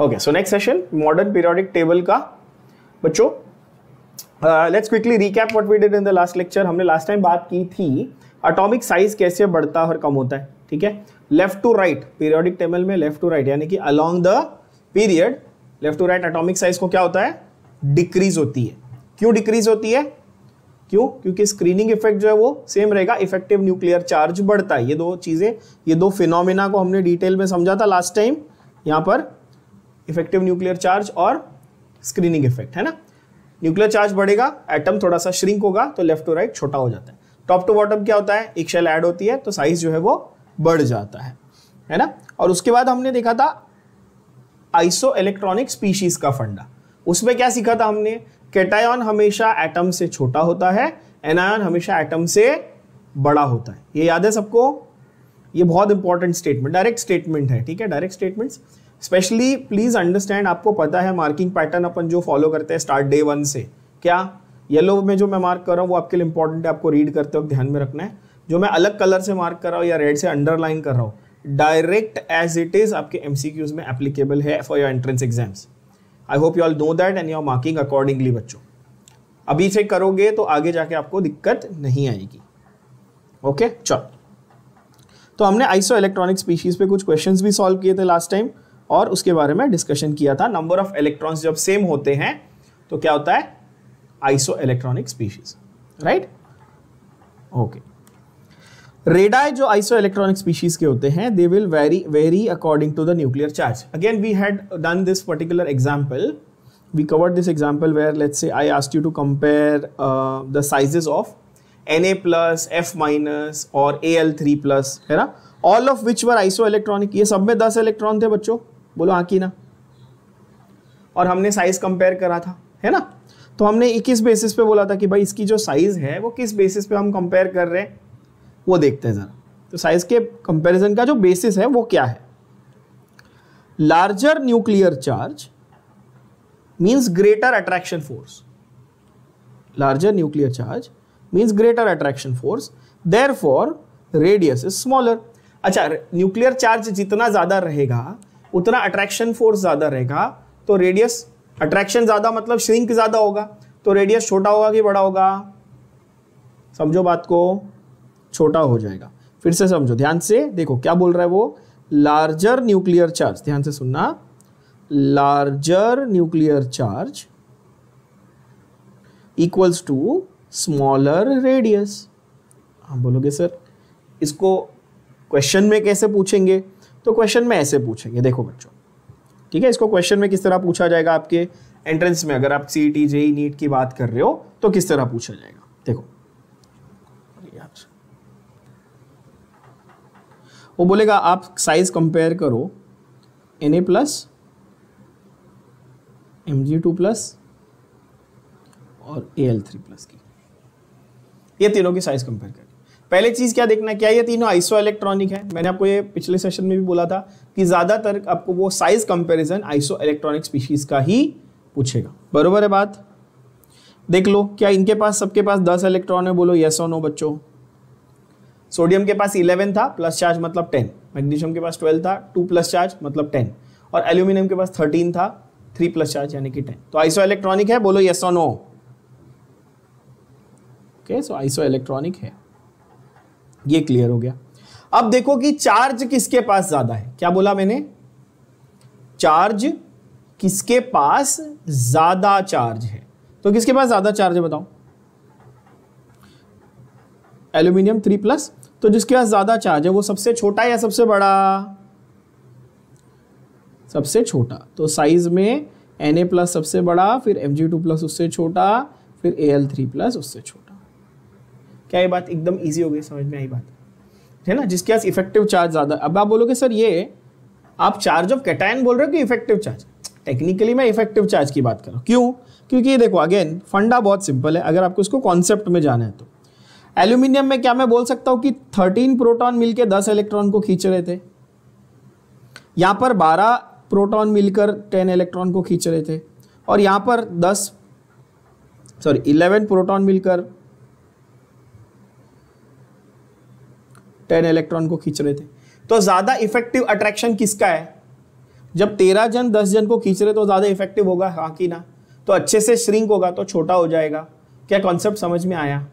Okay, so next session modern periodic table का। बच्चों let's quickly recap what we did in the last lecture. हमने last time बात की थी atomic size कैसे बढ़ता और कम होता है, ठीक है। Left to right periodic table में लेफ्ट टू राइट यानी कि along the period left to right atomic size को क्या होता है, डिक्रीज होती है। क्यों डिक्रीज होती है? क्यों? क्योंकि स्क्रीनिंग इफेक्ट जो है वो सेम रहेगा, इफेक्टिव न्यूक्लियर चार्ज बढ़ता है। ये दो चीजें, ये दो फिनोमिना को हमने डिटेल में समझा था लास्ट टाइम। यहां पर इफेक्टिव न्यूक्लियर चार्ज और स्क्रीनिंग इफेक्ट है ना। न्यूक्लियर चार्ज बढ़ेगा, एटम थोड़ा सा श्रिंक होगा तो लेफ्ट टू राइट छोटा हो जाता है। टॉप टू बॉटम क्या होता है, एक शेल ऐड होती है तो साइज जो है वो बढ़ जाता है ना। और उसके बाद हमने देखा था आइसो इलेक्ट्रॉनिक स्पीशीज का फंडा। उसमें क्या सीखा था हमने, कैटायन हमेशा एटम से छोटा होता है, एनायन हमेशा एटम से बड़ा होता है। ये याद है सबको? ये बहुत इंपॉर्टेंट स्टेटमेंट, डायरेक्ट स्टेटमेंट है, ठीक है। Direct statements specially please understand, आपको पता है मार्किंग पैटर्न अपन जो फॉलो करते हैं स्टार्ट डे 1 से। क्या येलो में जो मैं मार्क कर रहा हूँ वो आपके लिए इंपॉर्टेंट है, आपको रीड करते वक्त ध्यान में रखना है। जो मैं अलग कलर से मार्क कर रहा हूँ या रेड से अंडरलाइन कर रहा हूँ, डायरेक्ट एज इट इज आपके एमसीक्यूज में एप्लीकेबल है for your entrance exams. I hope you all know that and you are marking accordingly. बच्चों अभी से करोगे तो आगे जाके आपको दिक्कत नहीं आएगी। ओके चलो, तो हमने आइसो इलेक्ट्रॉनिक स्पीशीज पे कुछ क्वेश्चंस भी सॉल्व किए थे लास्ट टाइम और उसके बारे में डिस्कशन किया था। नंबर ऑफ इलेक्ट्रॉन्स जब सेम होते हैं तो क्या होता है, isoelectronic species, right. Okay, radii जो आइसो इलेक्ट्रॉनिक स्पीशीज के होते हैं, they will vary according to the nuclear charge. Again we had done this particular example, we covered this example where let's say I asked you to compare the sizes of Na+, F- और Al3+, है ना। All of which were iso electronic. ये सब में 10 electron थे बच्चों, बोलो हाँ की ना। और हमने साइज कंपेयर करा था, है ना। तो हमने किस बेसिस पे बोला था कि भाई इसकी जो साइज है वो किस बेसिस पे हम कंपेयर कर रहे हैं, वो देखते हैं जरा। तो साइज के कंपैरिजन का जो बेसिस है वो क्या है, larger nuclear charge means greater attraction force. Larger nuclear charge means greater attraction force, therefore radius is smaller। अच्छा, न्यूक्लियर चार्ज जितना ज्यादा रहेगा उतना अट्रैक्शन फोर्स ज्यादा रहेगा, तो रेडियस, अट्रैक्शन ज्यादा मतलब श्रिंक ज्यादा होगा, तो रेडियस छोटा होगा कि बड़ा होगा? समझो बात को, छोटा हो जाएगा। फिर से समझो ध्यान से, देखो क्या बोल रहा है वो, लार्जर न्यूक्लियर चार्ज, ध्यान से सुनना, larger nuclear charge equals to smaller radius. आप बोलोगे सर इसको क्वेश्चन में कैसे पूछेंगे, तो क्वेश्चन में ऐसे पूछेंगे, देखो बच्चों, ठीक है। इसको क्वेश्चन में किस तरह पूछा जाएगा आपके एंट्रेंस में, अगर आप सीईटी जेईई नीट की बात कर रहे हो तो किस तरह पूछा जाएगा, देखो। वो बोलेगा आप साइज कंपेयर करो Na+, Mg2+ और Al3+ की, ये तीनों की साइज कंपेयर करें। पहले चीज क्या देखना है, क्या ये तीनों आइसो इलेक्ट्रॉनिक है। मैंने आपको ये पिछले सेशन में भी बोला था कि ज्यादातर आपको वो size comparison iso electronic species का ही पूछेगा, बरोबर है बात। देख लो, क्या इनके पास सबके पास 10 इलेक्ट्रॉन है, बोलो यस और नो बच्चों। सोडियम के पास 11 था, प्लस चार्ज मतलब 10। मैग्नीशियम के पास 12 था, 2 प्लस चार्ज मतलब 10। और एल्यूमिनियम के पास 13 था, 3 प्लस चार्ज यानी कि 10। तो आइसो इलेक्ट्रॉनिक है, बोलो यस और नो। ओके, सो आइसो इलेक्ट्रॉनिक है, ये क्लियर हो गया। अब देखो कि चार्ज किसके पास ज्यादा है, क्या बोला मैंने, चार्ज किसके पास ज्यादा चार्ज है। तो किसके पास ज्यादा चार्ज है बताओ, एल्यूमिनियम 3+। तो जिसके पास ज्यादा चार्ज है वो सबसे छोटा या सबसे बड़ा, सबसे छोटा। तो साइज में Na+ सबसे बड़ा, फिर Mg2+ उससे छोटा, फिर Al3+ उससे छोटा। क्या ये बात एकदम इजी हो गई, समझ में आई बात है ना। जिसके पास इफेक्टिव चार्ज ज्यादा। अब आप बोलोगे सर ये आप चार्ज ऑफ कैटायन बोल रहे हो कि इफेक्टिव चार्ज? टेक्निकली मैं इफेक्टिव चार्ज की बात कर रहा हूं। क्यों? क्योंकि देखो अगेन फंडा बहुत सिंपल है, अगर आपको इसको कॉन्सेप्ट में जाना है तो। एल्यूमिनियम में क्या मैं बोल सकता हूं कि 13 प्रोटॉन मिलकर 10 इलेक्ट्रॉन को खींच रहे थे, यहां पर 12 प्रोटॉन मिलकर 10 इलेक्ट्रॉन को खींच रहे थे, और यहां पर 11 प्रोटॉन मिलकर 10 इलेक्ट्रॉन को खींच रहे थे। तो ज्यादा इफेक्टिव अट्रैक्शन किसका है, जब 13 जन 10 जन को खींच रहे तो ज्यादा इफेक्टिव होगा, हाँ कि ना? तो अच्छे से श्रिंक होगा तो छोटा हो जाएगा। क्या कॉन्सेप्ट समझ में आया?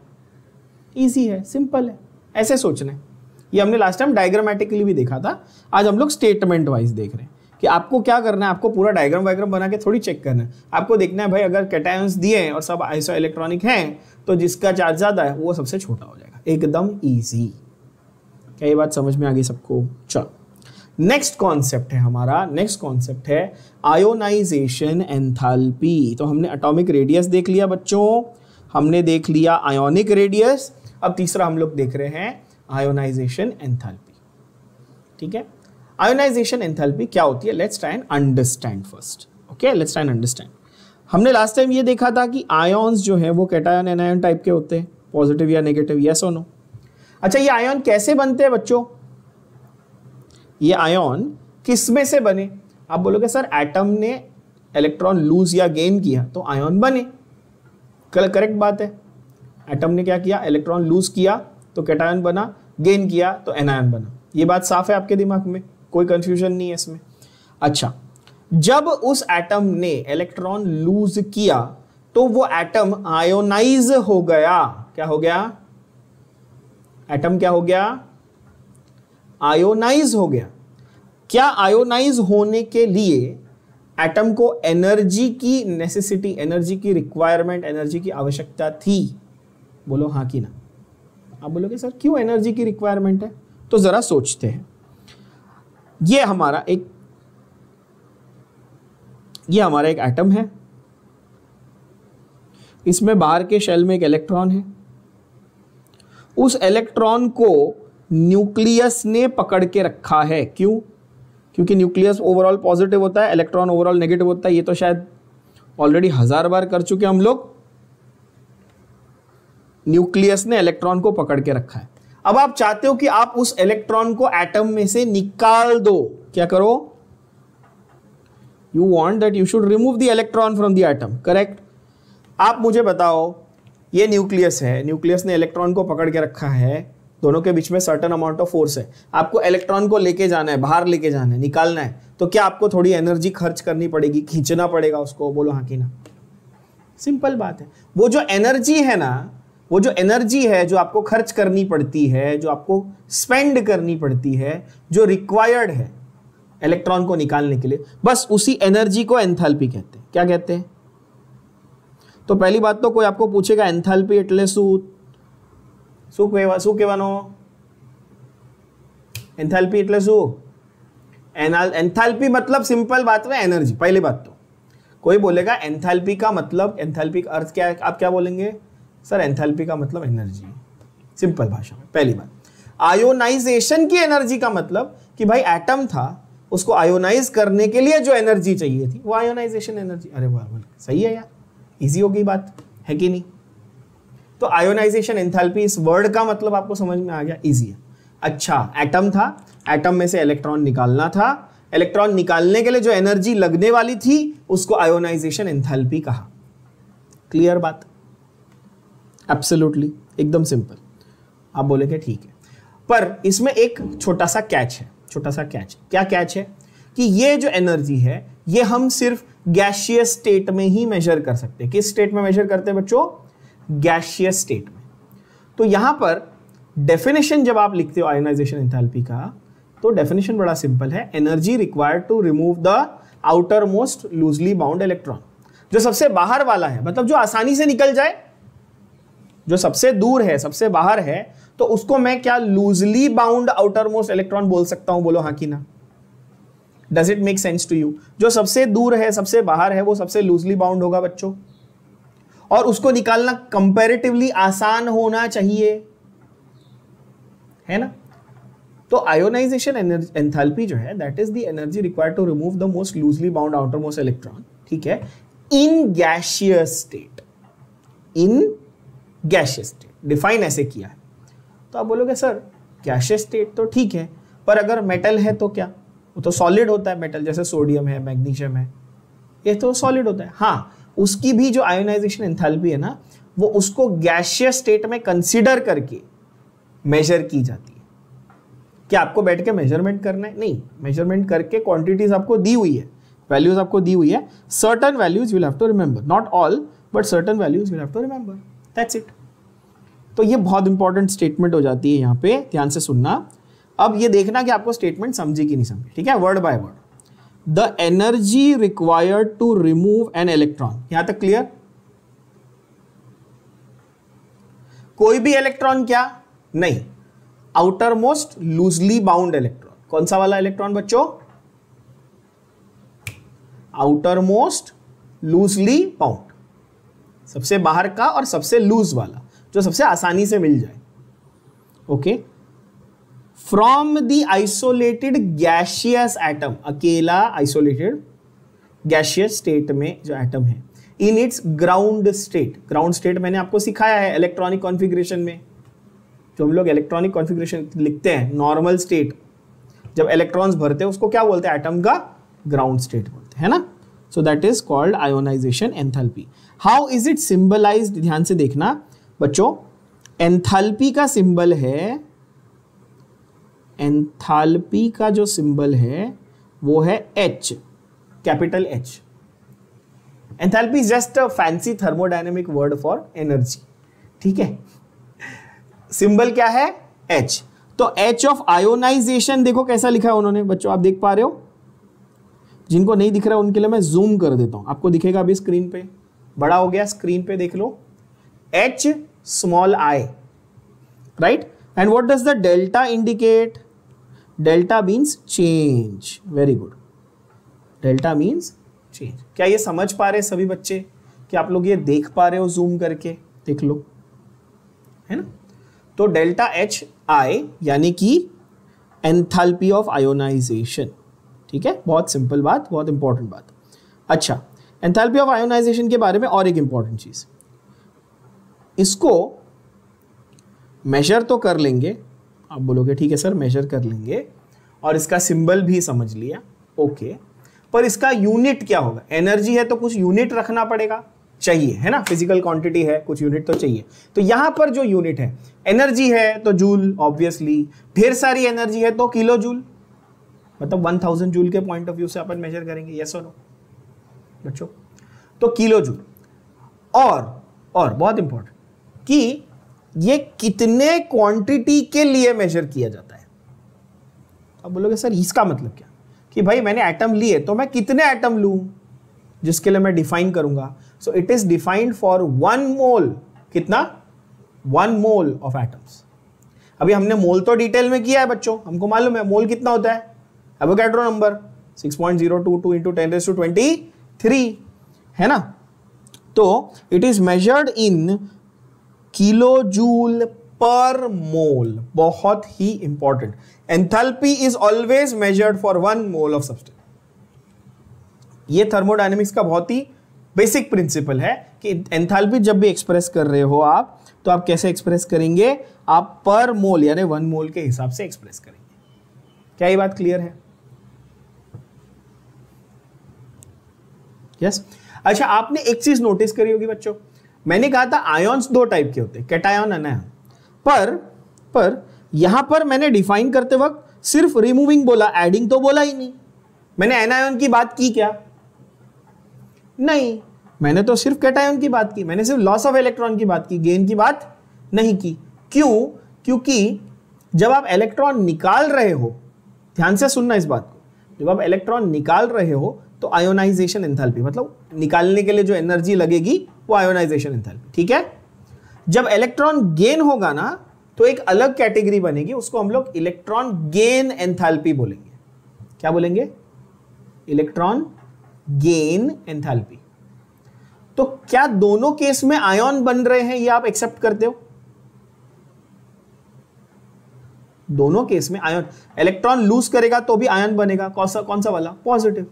इजी है, सिंपल है, ऐसे सोचना है। ये हमने लास्ट टाइम डायग्रामेटिकली भी देखा था, आज हम लोग स्टेटमेंट वाइज देख रहे हैं कि आपको क्या करना है। आपको पूरा डायग्राम वायग्राम बना के थोड़ी चेक करना है, आपको देखना है भाई अगर कैटायंस दिए हैं और सब आइसो इलेक्ट्रॉनिक हैं तो जिसका चार्ज ज्यादा है वो सबसे छोटा हो जाएगा, एकदम ईजी। क्या ये बात समझ में आ गई सबको? चलो नेक्स्ट कॉन्सेप्ट है हमारा, नेक्स्ट कॉन्सेप्ट है आयोनाइजेशन एंथैल्पी। तो हमने एटॉमिक रेडियस देख लिया बच्चों, हमने देख लिया आयोनिक रेडियस, अब तीसरा हम लोग देख रहे हैं आयोनाइजेशन एंथैल्पी। ठीक है, आयोनाइजेशन एंथैल्पी क्या होती है? Let's try and understand first. Okay, let's try and understand. हमने लास्ट टाइम ये देखा था कि आयॉन्स जो है वो कैटायन एनायन टाइप के होते हैं, पॉजिटिव या नेगेटिव, यस और नो? अच्छा, ये आयन कैसे बनते हैं बच्चों? ये आयन किस में से बने? आप बोलोगे सर एटम ने इलेक्ट्रॉन लूज या गेन किया तो आयन बने। करेक्ट बात है, एटम ने क्या किया? इलेक्ट्रॉन लूज किया तो कैटायन बना, गेन किया तो एनायन बना। ये बात साफ है आपके दिमाग में, कोई कंफ्यूजन नहीं है इसमें। अच्छा, जब उस एटम ने इलेक्ट्रॉन लूज किया तो वो एटम आयोनाइज हो गया। क्या हो गया? एटम क्या हो गया? आयोनाइज हो गया। क्या आयोनाइज होने के लिए एटम को एनर्जी की नेसेसिटी, एनर्जी की रिक्वायरमेंट, एनर्जी की आवश्यकता थी? बोलो हाँ कि ना। आप बोलोगे सर क्यों एनर्जी की रिक्वायरमेंट है? तो जरा सोचते हैं। ये हमारा एक एटम है, इसमें बाहर के शेल में एक इलेक्ट्रॉन है। उस इलेक्ट्रॉन को न्यूक्लियस ने पकड़ के रखा है। क्यों? क्योंकि न्यूक्लियस ओवरऑल पॉजिटिव होता है, इलेक्ट्रॉन ओवरऑल नेगेटिव होता है। ये तो शायद ऑलरेडी 1000 बार कर चुके हम लोग। न्यूक्लियस ने इलेक्ट्रॉन को पकड़ के रखा है। अब आप चाहते हो कि आप उस इलेक्ट्रॉन को एटम में से निकाल दो। क्या करो? You want that you should remove the electron from the atom, correct? आप मुझे बताओ, ये न्यूक्लियस है, न्यूक्लियस ने इलेक्ट्रॉन को पकड़ के रखा है, दोनों के बीच में सर्टेन अमाउंट ऑफ फोर्स है। आपको इलेक्ट्रॉन को लेके जाना है, बाहर लेके जाना है, निकालना है, तो क्या आपको थोड़ी एनर्जी खर्च करनी पड़ेगी, खींचना पड़ेगा उसको? बोलो हाँ कि ना। सिंपल बात है। वो जो एनर्जी है ना, वो जो एनर्जी है जो आपको खर्च करनी पड़ती है, जो आपको स्पेंड करनी पड़ती है, जो रिक्वायर्ड है इलेक्ट्रॉन को निकालने के लिए, बस उसी एनर्जी को एंथैल्पी कहते हैं। क्या कहते हैं? तो पहली बात तो कोई आपको पूछेगा एंथैल्पी એટલે શું કહેવાનો? एंथैल्पी એટલે શું? एंथैल्पी मतलब सिंपल बात में एनर्जी। पहली बात तो कोई बोलेगा एंथैल्पी का मतलब, एंथैल्पी का अर्थ क्या है? आप क्या बोलेंगे? सर एंथैल्पी का मतलब एनर्जी, सिंपल भाषा में। पहली बात, आयोनाइजेशन की एनर्जी का मतलब कि भाई एटम था, उसको आयोनाइज करने के लिए जो एनर्जी चाहिए थी वो आयोनाइजेशन एनर्जी। अरे वाह, सही है यार, इजी हो गई बात, है कि नहीं? तो आयोनाइजेशन एंथैल्पी, इस वर्ड का मतलब आपको समझ में आ गया, इजी है। अच्छा, एटम था, एटम में से इलेक्ट्रॉन निकालना था, इलेक्ट्रॉन निकालने के लिए जो एनर्जी लगने वाली थी उसको आयोनाइजेशन एंथैल्पी कहा। क्लियर बात? एब्सोल्युटली, एकदम सिंपल। आप बोलेंगे ठीक है, पर इसमें एक छोटा सा कैच है। छोटा सा कैच, क्या कैच है? कि ये जो एनर्जी है ये हम सिर्फ गैसियस स्टेट में ही मेजर कर सकते हैं। किस स्टेट में मेजर करते हैं बच्चों? गैसियस स्टेट में। तो यहां पर डेफिनेशन जब आप लिखते हो आयोनाइजेशन एंथैल्पी का, तो डेफिनेशन बड़ा सिंपल है, energy required to remove the outermost loosely bound electron. जो सबसे बाहर वाला है, मतलब जो आसानी से निकल जाए, जो सबसे दूर है, सबसे बाहर है, तो उसको मैं क्या loosely bound outermost electron बोल सकता हूं? बोलो हाँ कि ना। Does it make sense to you? जो सबसे दूर है, सबसे बाहर है, वो सबसे लूजली बाउंड होगा बच्चों, और उसको निकालना कंपैरेटिवली आसान होना चाहिए, है ना? तो आयोनाइजेशन एंथैल्पी जो है, that is the energy required to remove the most loosely bound outermost electron, ठीक है, in gaseous state. In gaseous state define ऐसे किया है। तो आप बोलोगे सर गैसियस स्टेट तो ठीक है, पर अगर मेटल है तो क्या? वो तो सॉलिड होता है मेटल, जैसे सोडियम है, मैग्नीशियम है, ये तो सॉलिड होता है। हाँ, उसकी भी जो आयोनाइजेशन एंथैल्पी है ना, वो उसको गैसियस स्टेट में कंसीडर करके मेजर की जाती है। क्या आपको बैठ के मेजरमेंट करना है? नहीं, मेजरमेंट करके क्वांटिटीज आपको दी हुई है, वैल्यूज आपको दी हुई है, certain values you will have to remember, not all but certain values you will have to remember, that's it. तो ये बहुत इंपॉर्टेंट स्टेटमेंट हो जाती है यहाँ पे, ध्यान से सुनना। अब ये देखना कि आपको स्टेटमेंट समझी कि नहीं समझी, ठीक है, word by word. The energy required to remove an electron, यहां तक क्लियर? कोई भी इलेक्ट्रॉन क्या? नहीं, outermost loosely bound electron. कौन सा वाला इलेक्ट्रॉन बच्चों? आउटर मोस्ट लूजली बाउंड, सबसे बाहर का और सबसे लूज वाला, जो सबसे आसानी से मिल जाए। Okay, from the isolated gaseous atom, अकेला आइसोलेटेड गैशियस स्टेट में जो एटम है, in its ground state. Ground state मैंने आपको सिखाया है इलेक्ट्रॉनिक कॉन्फ़िगरेशन में, जो हम लोग इलेक्ट्रॉनिक कॉन्फ़िगरेशन लिखते हैं, नॉर्मल स्टेट जब इलेक्ट्रॉन्स भरते हैं उसको क्या बोलते हैं? एटम का ग्राउंड स्टेट बोलते हैं, है ना। So that is called ionization enthalpy. How is it symbolized? ध्यान से देखना बच्चों, एंथैल्पी का सिंबल है, एंथैल्पी का जो सिंबल है वो है H, capital H। Enthalpy is just a fancy thermodynamic word for energy, ठीक है। सिंबल क्या है? H। तो H ऑफ आयोनाइजेशन देखो कैसा लिखा है उन्होंने, बच्चों आप देख पा रहे हो? जिनको नहीं दिख रहा उनके लिए मैं जूम कर देता हूं, आपको दिखेगा अभी स्क्रीन पे, बड़ा हो गया स्क्रीन पे, देख लो, H small I, right? And what does the delta indicate? Delta means change. Very good. Delta means change. क्या ये समझ पा रहे सभी बच्चे कि आप लोग ये देख पा रहे हो जूम करके? देख लो, है ना। तो डेल्टा एच आई यानी कि एंथैल्पी ऑफ आयोनाइजेशन, ठीक है, बहुत सिंपल बात, बहुत इंपॉर्टेंट बात। अच्छा, एंथैल्पी ऑफ आयोनाइजेशन के बारे में और एक इंपॉर्टेंट चीज, इसको मेजर तो कर लेंगे, आप बोलोगे ठीक है सर मेजर कर लेंगे, और इसका सिंबल भी समझ लिया, ओके, पर इसका यूनिट क्या होगा? एनर्जी है तो कुछ यूनिट रखना पड़ेगा, चाहिए, है ना, फिजिकल क्वांटिटी है, कुछ यूनिट तो चाहिए। तो यहां पर जो यूनिट है, एनर्जी है तो जूल, ऑब्वियसली, ढेर सारी एनर्जी है तो किलो जूल, मतलब 1000 जूल के पॉइंट ऑफ व्यू से अपन मेजर करेंगे, यस और नो बच्चों? तो किलो जूल। और बहुत इंपॉर्टेंट कि ये कितने क्वांटिटी के लिए मेजर किया जाता है। अब बोलोगे सर इसका मतलब क्या? कि भाई मैंने एटम लिए तो मैं कितने एटम लूं जिसके लिए मैं डिफाइन करूंगा। So it is defined for 1 मोल, कितना? 1 मोल ऑफ एटम्स। अभी हमने मोल तो डिटेल में किया है बच्चों, हमको मालूम है मोल कितना होता है, एवोगैड्रो नंबर 6.022 into 10⁻23, है ना। तो it is measured in kilo joule per mole, बहुत ही important. Enthalpy is always measured for 1 mole of substance. ये थर्मोडायनेमिक्स का बहुत ही बेसिक प्रिंसिपल है कि एंथैल्पी जब भी एक्सप्रेस कर रहे हो आप, तो आप कैसे एक्सप्रेस करेंगे? आप पर मोल यानी 1 मोल के हिसाब से एक्सप्रेस करेंगे। क्या ये बात क्लियर है? यस। अच्छा, आपने एक चीज नोटिस करी होगी बच्चों, मैंने कहा था आयॉन्स 2 टाइप के होते हैं, कैटायन अनायन, पर यहां पर मैंने डिफाइन करते वक्त सिर्फ रिमूविंग बोला, एडिंग तो बोला ही नहीं। मैंने एनायन की बात की क्या? नहीं, मैंने तो सिर्फ कैटायन की बात की, मैंने सिर्फ लॉस ऑफ इलेक्ट्रॉन की बात की, गेन की बात नहीं की। क्यों? क्योंकि जब आप इलेक्ट्रॉन निकाल रहे हो, ध्यान से सुनना इस बात को, जब आप इलेक्ट्रॉन निकाल रहे हो तो आयोनाइजेशन एंथैल्पी, मतलब निकालने के लिए जो एनर्जी लगेगी वो आयोनाइजेशन एंथैल्पी, ठीक है। जब इलेक्ट्रॉन गेन होगा ना तो एक अलग कैटेगरी बनेगी, उसको हम लोग इलेक्ट्रॉन गेन एंथैल्पी बोलेंगे। क्या बोलेंगे? Electron gain enthalpy. तो क्या दोनों केस में आयन बन रहे हैं, ये आप एक्सेप्ट करते हो? दोनों केस में आयन, इलेक्ट्रॉन लूज करेगा तो भी आयन बनेगा, कौन सा वाला? पॉजिटिव।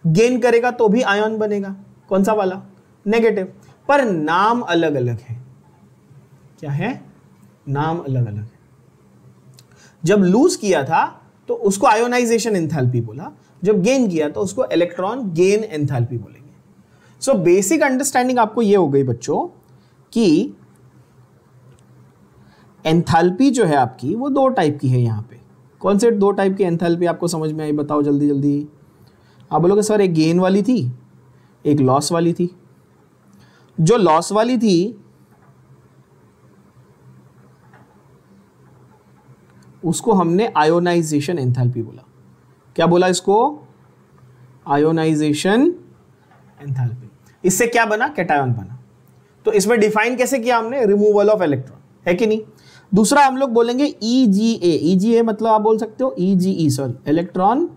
गेन करेगा तो भी आयन बनेगा, कौन सा वाला? नेगेटिव। पर नाम अलग अलग है। क्या है? नाम अलग अलग है। जब लूज किया था तो उसको आयोनाइजेशन एंथैल्पी बोला, जब गेन किया तो उसको इलेक्ट्रॉन गेन एंथैल्पी बोलेंगे। सो बेसिक अंडरस्टैंडिंग आपको ये हो गई बच्चों कि एंथैल्पी जो है आपकी वो 2 टाइप की है यहां पे, कौन से दो टाइप की एंथैल्पी आपको समझ में आई, बताओ जल्दी जल्दी। आप बोलोगे सर एक गेन वाली थी, एक लॉस वाली थी। जो लॉस वाली थी उसको हमने आयोनाइजेशन एंथैल्पी बोला। क्या बोला इसको? Ionisation enthalpy. इससे क्या बना? कैटायन बना। तो इसमें डिफाइन कैसे किया हमने? रिमूवल ऑफ इलेक्ट्रॉन, है कि नहीं। दूसरा हम लोग बोलेंगे EGA। EGA मतलब आप बोल सकते हो EGE, sorry, electron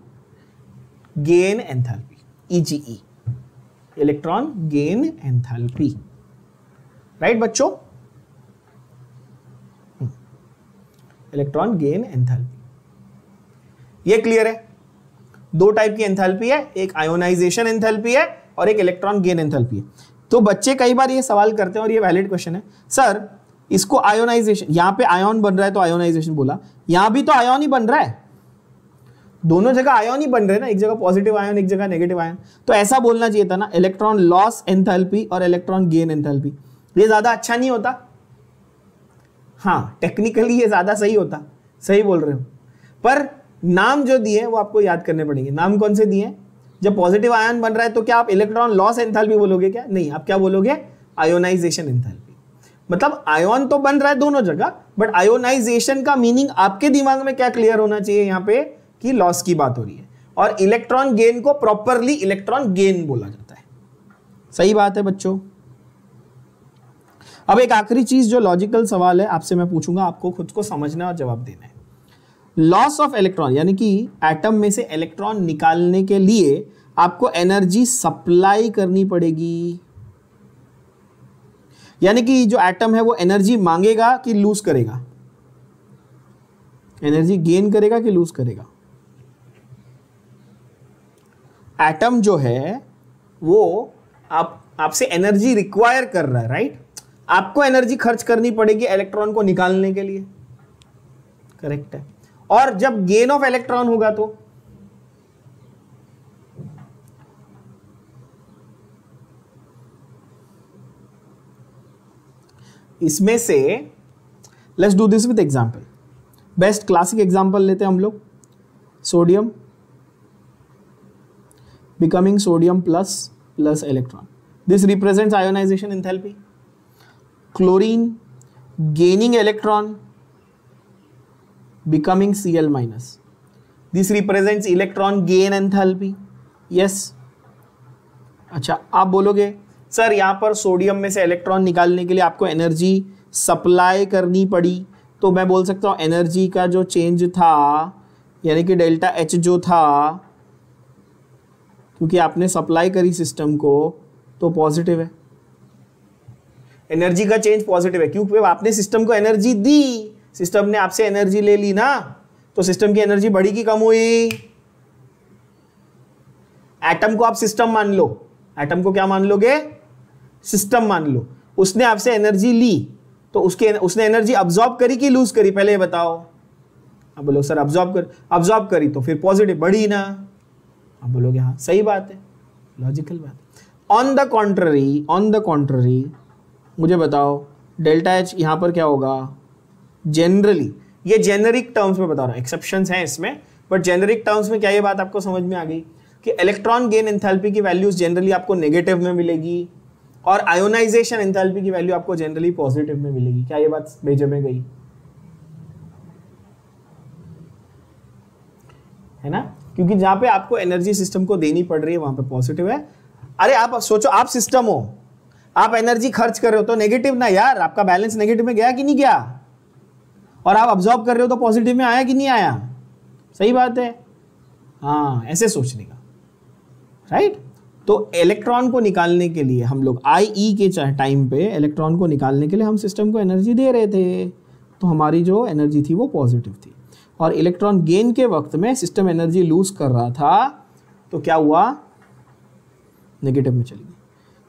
gain enthalpy. EGE, electron gain enthalpy, right बच्चों। इलेक्ट्रॉन गेन एंथैल्पी, ये क्लियर है। दो टाइप की एंथैल्पी है, एक आयोनाइजेशन एंथैल्पी है और एक इलेक्ट्रॉन गेन एंथैल्पी है। तो बच्चे कई बार ये सवाल करते हैं और ये वैलिड क्वेश्चन है, सर इसको आयोनाइजेशन, यहां पे आयन बन रहा है तो आयोनाइजेशन बोला, यहां भी तो आयन ही बन रहा है, दोनों जगह आयन ही बन रहे हैं ना, एक जगह पॉजिटिव आयन एक जगह नेगेटिव आयन। तो ऐसा बोलना चाहिए था ना, इलेक्ट्रॉन लॉस एंथैल्पी और इलेक्ट्रॉन गेन एंथैल्पी। ये ज्यादा अच्छा नहीं होता? हाँ, टेक्निकली ये ज्यादा सही होता, सही बोल रहे हो। पर नाम जो दिए वो आपको याद करने पड़ेंगे। नाम कौन से दिए? जब पॉजिटिव आयन बन रहा है तो क्या आप इलेक्ट्रॉन लॉस एंथैल्पी बोलोगे क्या? नहीं, आप क्या बोलोगे? Ionisation enthalpy. मतलब आयन तो बन रहा है दोनों जगह, बट आयोनाइजेशन का मीनिंग आपके दिमाग में क्या क्लियर होना चाहिए यहाँ पे कि लॉस की बात हो रही है, और इलेक्ट्रॉन गेन को प्रॉपरली इलेक्ट्रॉन गेन बोला जाता है। सही बात है बच्चों। अब एक आखिरी चीज जो लॉजिकल सवाल है आपसे मैं पूछूंगा, आपको खुद को समझना और जवाब देना है। लॉस ऑफ इलेक्ट्रॉन यानी कि एटम में से इलेक्ट्रॉन निकालने के लिए आपको एनर्जी सप्लाई करनी पड़ेगी। यानी कि जो एटम है वो एनर्जी मांगेगा कि लूज करेगा? एनर्जी गेन करेगा कि लूज करेगा? एटम जो है वो आपसे एनर्जी रिक्वायर कर रहा है, राइट? आपको एनर्जी खर्च करनी पड़ेगी इलेक्ट्रॉन को निकालने के लिए, करेक्ट है। और जब गेन ऑफ इलेक्ट्रॉन होगा तो इसमें से let's do this with example. Best classic example लेते हैं हम लोग, sodium becoming sodium plus electron. This represents ionization enthalpy. Chlorine gaining electron becoming Cl minus. This represents electron gain enthalpy. Yes. अच्छा, आप बोलोगे सर यहाँ पर सोडियम में से इलेक्ट्रॉन निकालने के लिए आपको एनर्जी सप्लाई करनी पड़ी, तो मैं बोल सकता हूँ एनर्जी का जो चेंज था यानी कि डेल्टा H जो था, क्योंकि आपने सप्लाई करी सिस्टम को तो पॉजिटिव है। एनर्जी का चेंज पॉजिटिव है क्योंकि आपने सिस्टम को एनर्जी दी, सिस्टम ने आपसे एनर्जी ले ली ना, तो सिस्टम की एनर्जी बढ़ी कि कम हुई? एटम को आप सिस्टम मान लो, एटम को क्या मान लोगे? सिस्टम मान लो। उसने आपसे एनर्जी ली तो उसने एनर्जी अब्सॉर्ब करी कि लूज करी? पहले बताओ। अब बोलो सर अब्सॉर्ब करी तो फिर पॉजिटिव बढ़ी ना। आप बोलोगे हाँ सही बात है, लॉजिकल बात है। ऑन द कॉन्ट्ररी मुझे बताओ डेल्टा H यहां पर क्या होगा? जनरली, ये जेनरिक टर्म्स में बता रहा हूं, एक्सेप्शंस हैं इसमें, बट जेनरिक टर्म्स में क्या ये बात आपको समझ में आ गई कि इलेक्ट्रॉन गेन एंथैल्पी की वैल्यूज जनरली आपको नेगेटिव में मिलेगी और आयोनाइजेशन एंथैल्पी की वैल्यू आपको जनरली पॉजिटिव में मिलेगी। क्या ये बात भेजे में गई है ना? क्योंकि जहां पे आपको एनर्जी सिस्टम को देनी पड़ रही है वहां पे पॉजिटिव है। अरे आप सोचो, आप सिस्टम हो, आप एनर्जी खर्च कर रहे हो तो नेगेटिव ना यार, आपका बैलेंस नेगेटिव में गया कि नहीं गया? और आप अब्सॉर्ब कर रहे हो तो पॉजिटिव में आया कि नहीं आया? सही बात है। हाँ, ऐसे सोचने का, राइट? तो इलेक्ट्रॉन को निकालने के लिए हम लोग IE के टाइम पे इलेक्ट्रॉन को निकालने के लिए हम सिस्टम को एनर्जी दे रहे थे, तो हमारी जो एनर्जी थी वो पॉजिटिव थी। और इलेक्ट्रॉन गेन के वक्त में सिस्टम एनर्जी लूज कर रहा था तो क्या हुआ? नेगेटिव में चली गई।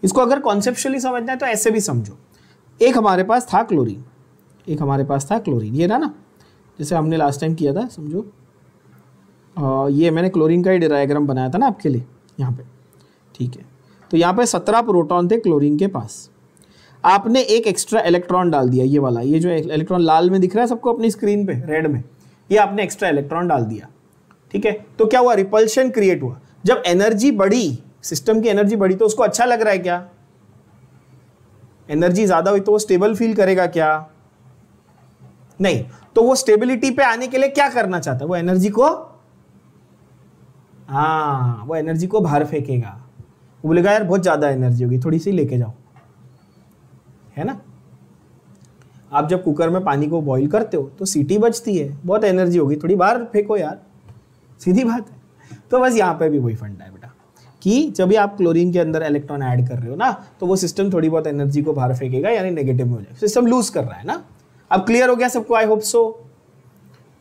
इसको अगर कॉन्सेप्चुअली समझना है तो ऐसे भी समझो, एक हमारे पास था क्लोरीन, ये रहा ना, जैसे हमने लास्ट टाइम किया था, समझो ये मैंने क्लोरीन का ही डायग्राम बनाया था ना आपके लिए यहाँ पे, ठीक है। तो यहाँ पे 17 प्रोटॉन थे क्लोरीन के पास, आपने एक एक्स्ट्रा इलेक्ट्रॉन डाल दिया, ये वाला, ये जो इलेक्ट्रॉन लाल में दिख रहा है सबको अपनी स्क्रीन पे, रेड में, ये आपने एक्स्ट्रा इलेक्ट्रॉन डाल दिया, ठीक है। तो क्या हुआ, रिपल्शन क्रिएट हुआ। जब एनर्जी बढ़ी, सिस्टम की एनर्जी बढ़ी, तो उसको अच्छा लग रहा है क्या? एनर्जी ज्यादा हुई तो वो स्टेबल फील करेगा क्या? नहीं। तो वो स्टेबिलिटी पे आने के लिए क्या करना चाहता है? वो एनर्जी को, वो एनर्जी को बाहर फेंकेगा। वो बोलेगा यार बहुत ज्यादा एनर्जी होगी, थोड़ी सी लेके जाओ, है ना। आप जब कुकर में पानी को बॉईल करते हो तो सीटी बजती है, बहुत एनर्जी होगी, थोड़ी बाहर फेंको यार, सीधी बात है। तो बस यहाँ पे भी वही फंडा है बेटा, कि जब भी आप क्लोरीन के अंदर इलेक्ट्रॉन ऐड कर रहे हो ना, तो वो सिस्टम थोड़ी बहुत एनर्जी को बाहर फेंकेगा, यानी नेगेटिव में हो जाएगा, सिस्टम लूज कर रहा है ना। अब क्लियर हो गया सबको? आई होप सो,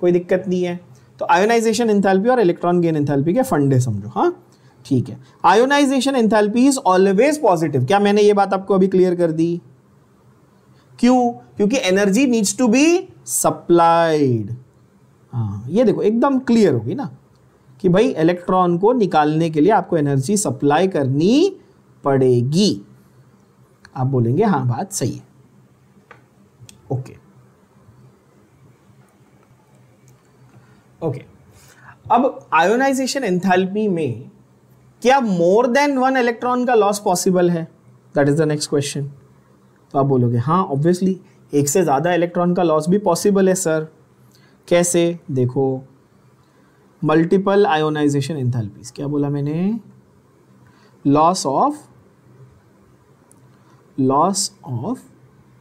कोई दिक्कत नहीं है। तो आयोनाइजेशन एंथैल्पी और इलेक्ट्रॉन गेन एंथैल्पी के फंडे समझो, हाँ ठीक है। Ionisation enthalpy is always positive. क्या मैंने ये बात आपको अभी क्लियर कर दी? क्यों? क्योंकि energy needs to be supplied. हाँ, ये देखो एकदम क्लियर होगी ना कि भाई इलेक्ट्रॉन को निकालने के लिए आपको एनर्जी सप्लाई करनी पड़ेगी। आप बोलेंगे हाँ बात सही है, ओके ओके। अब आयोनाइजेशन एंथैल्पी में क्या मोर देन वन इलेक्ट्रॉन का लॉस पॉसिबल है? That is the next question. तो आप बोलोगे हाँ ऑब्वियसली एक से ज्यादा इलेक्ट्रॉन का लॉस भी पॉसिबल है सर। कैसे? देखो, मल्टीपल आयोनाइजेशन एंथैल्पीज, क्या बोला मैंने? Loss of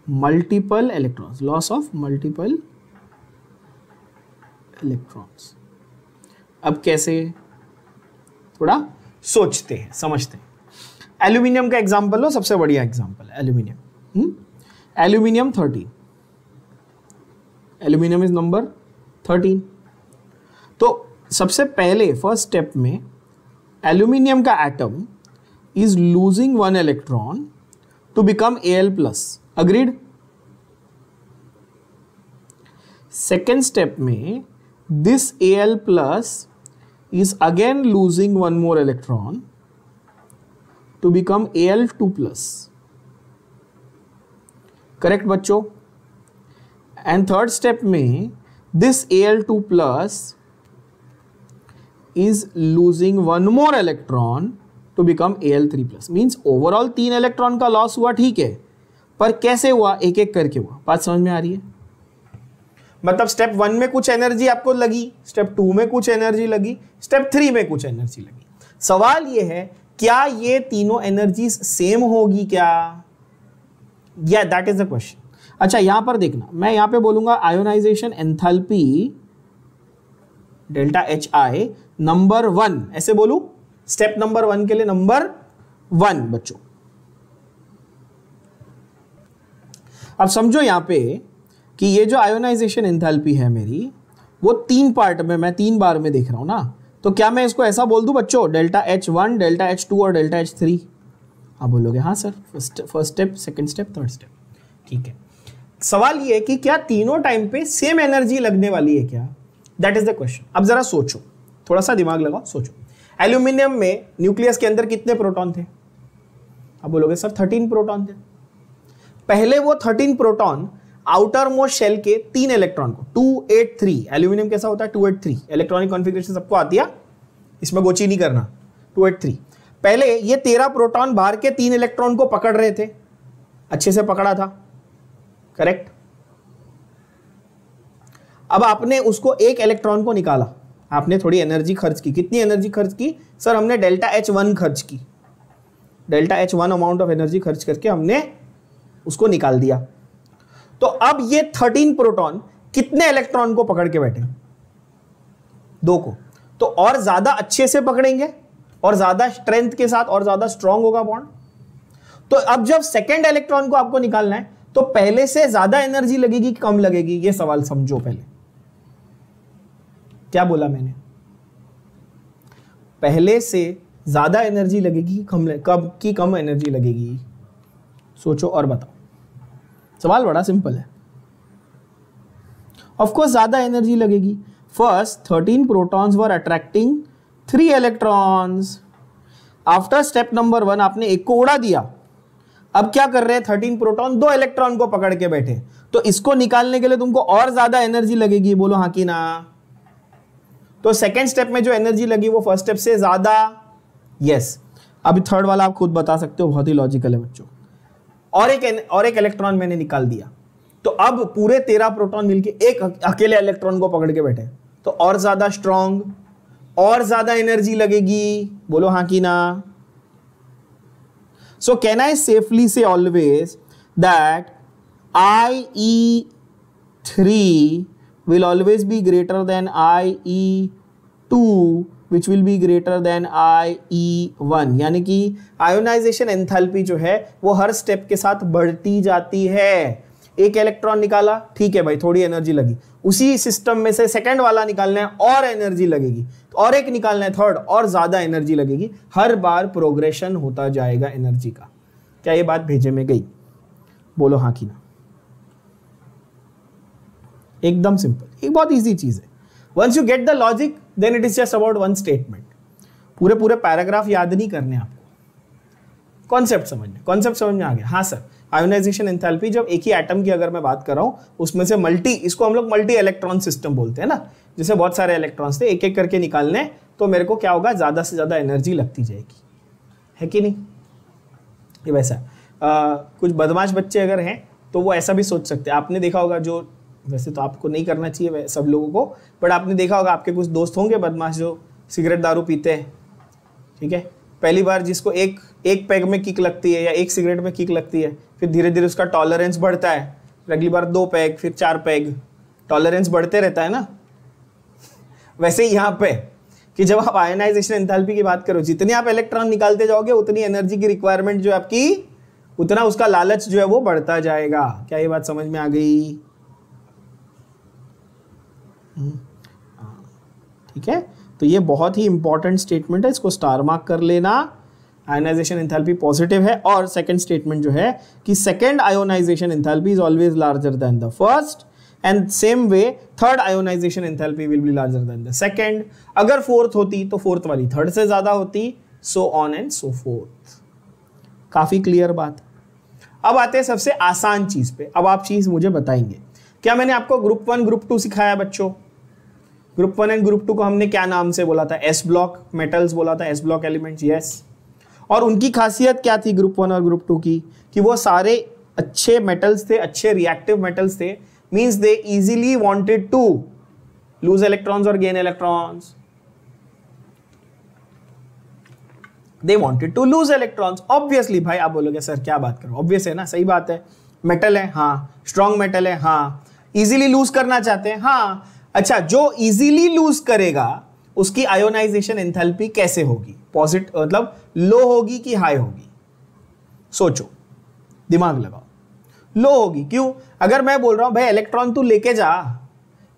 multiple electrons, loss of multiple electrons. अब कैसे? थोड़ा सोचते हैं, समझते हैं। एल्यूमिनियम का एग्जांपल लो, सबसे बढ़िया एग्जांपल है aluminium. Aluminium 13, aluminium is number 13। तो सबसे पहले फर्स्ट स्टेप में एल्यूमिनियम का atom is losing one electron to become Al+, agreed. Second step में this Al+ is again losing one more electron to become Al2+, correct बच्चों। And third step में this Al2+ is losing one more electron to become Al3+, means overall 3 electron का loss हुआ, ठीक है, पर कैसे हुआ? एक एक करके हुआ। बात समझ में आ रही है? मतलब स्टेप 1 में कुछ एनर्जी आपको लगी, स्टेप 2 में कुछ एनर्जी लगी, स्टेप 3 में कुछ एनर्जी लगी। सवाल ये है क्या ये तीनों एनर्जीज सेम होगी क्या? या दैट इज द क्वेश्चन। अच्छा यहां पर देखना, मैं यहां पे बोलूंगा ionisation enthalpy delta HI number 1, ऐसे बोलूं? स्टेप नंबर 1 के लिए नंबर 1 बच्चों। अब समझो यहां पे कि ये जो आयोनाइजेशन एंथैल्पी है मेरी, वो 3 पार्ट में, मैं 3 बार में देख रहा हूं ना, तो क्या मैं इसको ऐसा बोल दूं बच्चों, डेल्टा H1, डेल्टा H2 और डेल्टा H3? आप बोलोगे हाँ sir, first step, second step, third step, ठीक है। सवाल ये है कि क्या तीनों टाइम पे सेम एनर्जी लगने वाली है क्या? That is the question. अब जरा सोचो, थोड़ा सा दिमाग लगाओ, सोचो। एल्यूमिनियम में न्यूक्लियस के अंदर कितने प्रोटॉन थे? आप बोलोगे सर 13 प्रोटॉन थे। पहले वो 13 प्रोटॉन आउटर मोस्ट शेल के 3 इलेक्ट्रॉन को 283, एल्यूमिनियम कैसा होता है 283, इलेक्ट्रॉनिक कॉन्फ़िगरेशन सबको आती है, इसमें गोची नहीं करना, 283। पहले ये 13 प्रोटॉन बाहर के 3 इलेक्ट्रॉन को पकड़ रहे थे, अच्छे से पकड़ा था, करेक्ट। अब आपने उसको एक इलेक्ट्रॉन को निकाला, आपने थोड़ी एनर्जी खर्च की। कितनी एनर्जी खर्च की सर? हमने डेल्टा H1 खर्च की, delta H1 amount of energy खर्च करके हमने उसको निकाल दिया। तो अब ये 13 प्रोटॉन कितने इलेक्ट्रॉन को पकड़ के बैठे? 2 को। तो और ज्यादा अच्छे से पकड़ेंगे और ज्यादा स्ट्रेंथ के साथ और ज्यादा स्ट्रांग होगा बॉन्ड। तो अब जब सेकेंड इलेक्ट्रॉन को आपको निकालना है तो पहले से ज्यादा एनर्जी लगेगी कि कम लगेगी? ये सवाल समझो पहले। क्या बोला मैंने? पहले से ज्यादा एनर्जी लगेगी कि कम एनर्जी लगेगी? सोचो और बताओ। सवाल बड़ा सिंपल है। ऑफ कोर्स ज्यादा एनर्जी लगेगी। First 13 protons were attracting 3 electrons. After step number 1 आपने एक को उड़ा दिया। अब क्या कर रहे हैं? 13 प्रोटॉन 2 इलेक्ट्रॉन को पकड़ के बैठे। तो इसको निकालने के लिए तुमको और ज्यादा एनर्जी लगेगी, बोलो हाँ कि ना? तो सेकेंड स्टेप में जो एनर्जी लगी वो फर्स्ट स्टेप से ज्यादा। यस, अभी थर्ड वाला आप खुद बता सकते हो, बहुत ही लॉजिकल है बच्चों। और एक इलेक्ट्रॉन मैंने निकाल दिया, तो अब पूरे 13 प्रोटॉन मिलके एक अकेले इलेक्ट्रॉन को पकड़ के बैठे, तो और ज्यादा स्ट्रॉन्ग, और ज्यादा एनर्जी लगेगी। बोलो हाँ कि ना। सो कैन आई सेफली से always that IE3 will always be greater than IE2 which will be greater than IE1, यानी कि आयोनाइजेशन एंथैल्पी जो है वो हर स्टेप के साथ बढ़ती जाती है। एक इलेक्ट्रॉन निकाला, ठीक है भाई, थोड़ी एनर्जी लगी, उसी सिस्टम में से सेकंड वाला निकालना है और एनर्जी लगेगी, और एक निकालना है थर्ड और ज्यादा एनर्जी लगेगी। हर बार प्रोग्रेशन होता जाएगा एनर्जी का। क्या ये बात भेजे में गई? बोलो हाँ कि ना। एकदम सिंपल, एक बहुत इजी चीज है। Once you get the logic then it is just about one statement. पूरे पैराग्राफ याद नहीं करने आपको, कॉन्सेप्ट समझने। कॉन्सेप्ट समझ में आ गया? हाँ सर, आयोनाइजेशन एंथैल्पी जब एक ही एटम की अगर मैं बात कर रहा हूं, उसमें से इसको हम लोग मल्टी इलेक्ट्रॉन सिस्टम बोलते हैं ना, जैसे बहुत सारे इलेक्ट्रॉन्स थे, एक एक करके निकालने, तो मेरे को क्या होगा, ज्यादा से ज्यादा एनर्जी लगती जाएगी, है कि नहीं? ये वैसा कुछ बदमाश बच्चे अगर हैं तो वो ऐसा भी सोच सकते हैं। आपने देखा होगा, जो वैसे तो आपको नहीं करना चाहिए सब लोगों को, बट आपने देखा होगा आपके कुछ दोस्त होंगे बदमाश जो सिगरेट दारू पीते हैं, ठीक है। पहली बार जिसको एक पैग में किक लगती है या एक सिगरेट में किक लगती है, फिर धीरे धीरे उसका टॉलरेंस बढ़ता है, फिर अगली बार 2 पैग, फिर 4 पैग, टॉलरेंस बढ़ते रहता है ना। वैसे ही यहाँ पे कि जब आप आयनाइजेशन एंथैल्पी की बात करो, जितने आप इलेक्ट्रॉन निकालते जाओगे उतनी एनर्जी की रिक्वायरमेंट जो आपकी, उतना उसका लालच जो है वो बढ़ता जाएगा। क्या ये बात समझ में आ गई? ठीक है, तो ये बहुत ही इंपॉर्टेंट स्टेटमेंट है, इसको स्टार मार्क कर लेना। आयोनाइजेशन एंथैल्पी पॉजिटिव है, और सेकंड स्टेटमेंट जो है कि second ionisation enthalpy is always larger than the first, and same way third ionization enthalpy will be larger than the second. अगर फोर्थ होती तो फोर्थ वाली थर्ड से ज्यादा होती, so on and so fourth. काफी क्लियर बात। अब आते हैं सबसे आसान चीज पे। अब आप चीज मुझे बताएंगे, क्या मैंने आपको ग्रुप 1 ग्रुप 2 सिखाया बच्चों? ग्रुप 1 एंड ग्रुप 2 को हमने क्या नाम से बोला था? एस ब्लॉक मेटल्स बोला था, एस ब्लॉक एलिमेंट्स। यस, और उनकी खासियत क्या थी ग्रुप 1 और ग्रुप 2 की? कि वो सारे अच्छे मेटल्स थे, अच्छे रिएक्टिव मेटल्स थे, means they easily wanted to lose electrons और gain electrons. They wanted to lose electrons. Obviously भाई, आप बोलोगे सर क्या बात करो, ऑब्वियस है ना, सही बात है, मेटल है, हाँ, स्ट्रॉन्ग मेटल है, हाँ, इजीली लूज करना चाहते हैं, हाँ। अच्छा, जो इजीली लूज करेगा उसकी आयोनाइजेशन एंथैल्पी कैसे होगी? पॉजिटिव मतलब लो होगी कि हाई होगी? सोचो, दिमाग लगाओ। लो होगी। क्यों? अगर मैं बोल रहा हूं भाई इलेक्ट्रॉन तू लेके जा,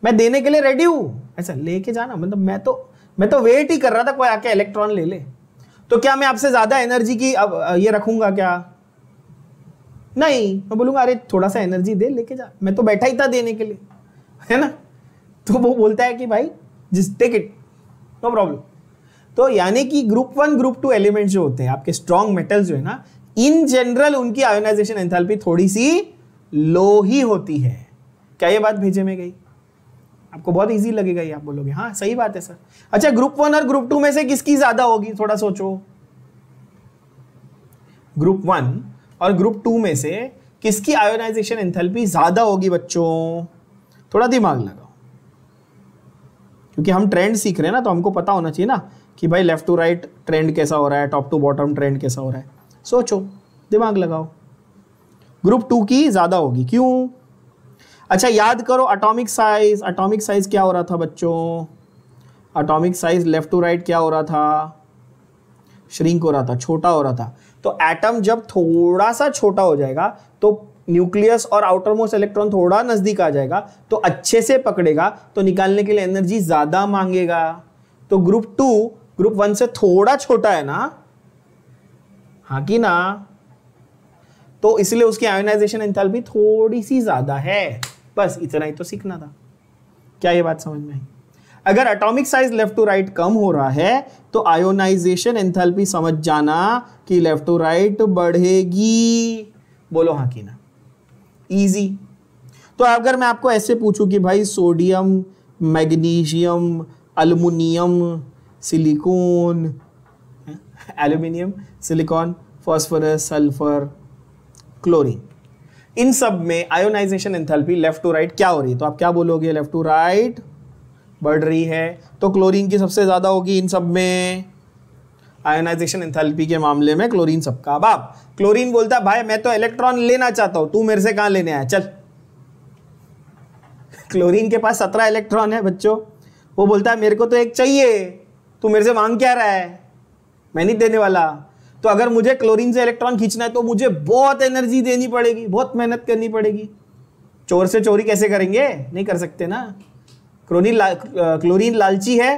मैं देने के लिए रेडी हूं, ऐसा लेके जाना मतलब मैं तो वेट ही कर रहा था कोई आके इलेक्ट्रॉन ले ले, तो क्या मैं आपसे ज्यादा एनर्जी की अब ये रखूंगा क्या? नहीं, मैं बोलूंगा अरे थोड़ा सा एनर्जी दे, लेके जा, मैं तो बैठा ही था देने के लिए, है ना। तो वो बोलता है कि भाई just take it, no problem. तो यानी कि ग्रुप 1 ग्रुप 2 एलिमेंट्स जो होते हैं आपके स्ट्रॉन्ग मेटल्स जो है ना, इन जनरल उनकी आयोनाइजेशन एंथैल्पी थोड़ी सी लो ही होती है। क्या ये बात भेजे में गई? आपको बहुत इजी लगेगा ये, आप बोलोगे हाँ सही बात है सर। अच्छा, ग्रुप 1 और ग्रुप 2 में से किसकी ज्यादा होगी? थोड़ा सोचो। ग्रुप 1 और ग्रुप 2 में से किसकी आयोनाइजेशन एंथैल्पी ज्यादा होगी बच्चों? थोड़ा दिमाग लगाओ, क्योंकि हम ट्रेंड सीख रहे हैं ना, तो हमको पता होना चाहिए ना कि भाई लेफ्ट टू राइट ट्रेंड कैसा हो रहा है, टॉप टू बॉटम ट्रेंड कैसा हो रहा है। सोचो, दिमाग लगाओ। ग्रुप 2 की ज्यादा होगी, क्यों? अच्छा, याद करो एटॉमिक साइज। एटॉमिक साइज क्या हो रहा था बच्चों? Atomic size left to right क्या हो रहा था? श्रिंक हो रहा था, छोटा हो रहा था। तो एटम जब थोड़ा सा छोटा हो जाएगा तो न्यूक्लियस और आउटर मोस्ट इलेक्ट्रॉन थोड़ा नजदीक आ जाएगा, तो अच्छे से पकड़ेगा, तो निकालने के लिए एनर्जी ज्यादा मांगेगा। तो ग्रुप 2 ग्रुप 1 से थोड़ा छोटा है ना, हाँ कि ना? तो इसलिए उसकी आयोनाइजेशन एंथैल्पी थोड़ी सी ज्यादा है। बस इतना ही तो सीखना था। क्या ये बात समझ में आई? अगर atomic size left to right कम हो रहा है तो आयोनाइजेशन एंथैल्पी समझ जाना कि लेफ्ट टू राइट बढ़ेगी। बोलो हाँ कि ना? इजी। तो अगर मैं आपको ऐसे पूछूं कि भाई sodium, magnesium, aluminium, silicon, aluminium, silicon, phosphorus, sulphur, chlorine, इन सब में ionization enthalpy left to right क्या हो रही है? तो आप क्या बोलोगे? लेफ्ट टू राइट बढ़ रही है। तो क्लोरीन की सबसे ज्यादा होगी इन सब में, आयोनाइजेशन एंथैल्पी के मामले में क्लोरीन सबका बाप। क्लोरीन बोलता भाई मैं तो इलेक्ट्रॉन लेना चाहता हूं, तू मेरे से कहां लेने आया, चल। क्लोरीन के पास 17 इलेक्ट्रॉन है बच्चों, वो बोलता है मेरे को तो एक चाहिए, तू मेरे से मांग क्या रहा है, मैं नहीं देने वाला। तो अगर मुझे क्लोरीन से इलेक्ट्रॉन खींचना है तो मुझे बहुत एनर्जी देनी पड़ेगी, बहुत मेहनत करनी पड़ेगी। चोर से चोरी कैसे करेंगे? नहीं कर सकते ना। क्लोरीन लालची है,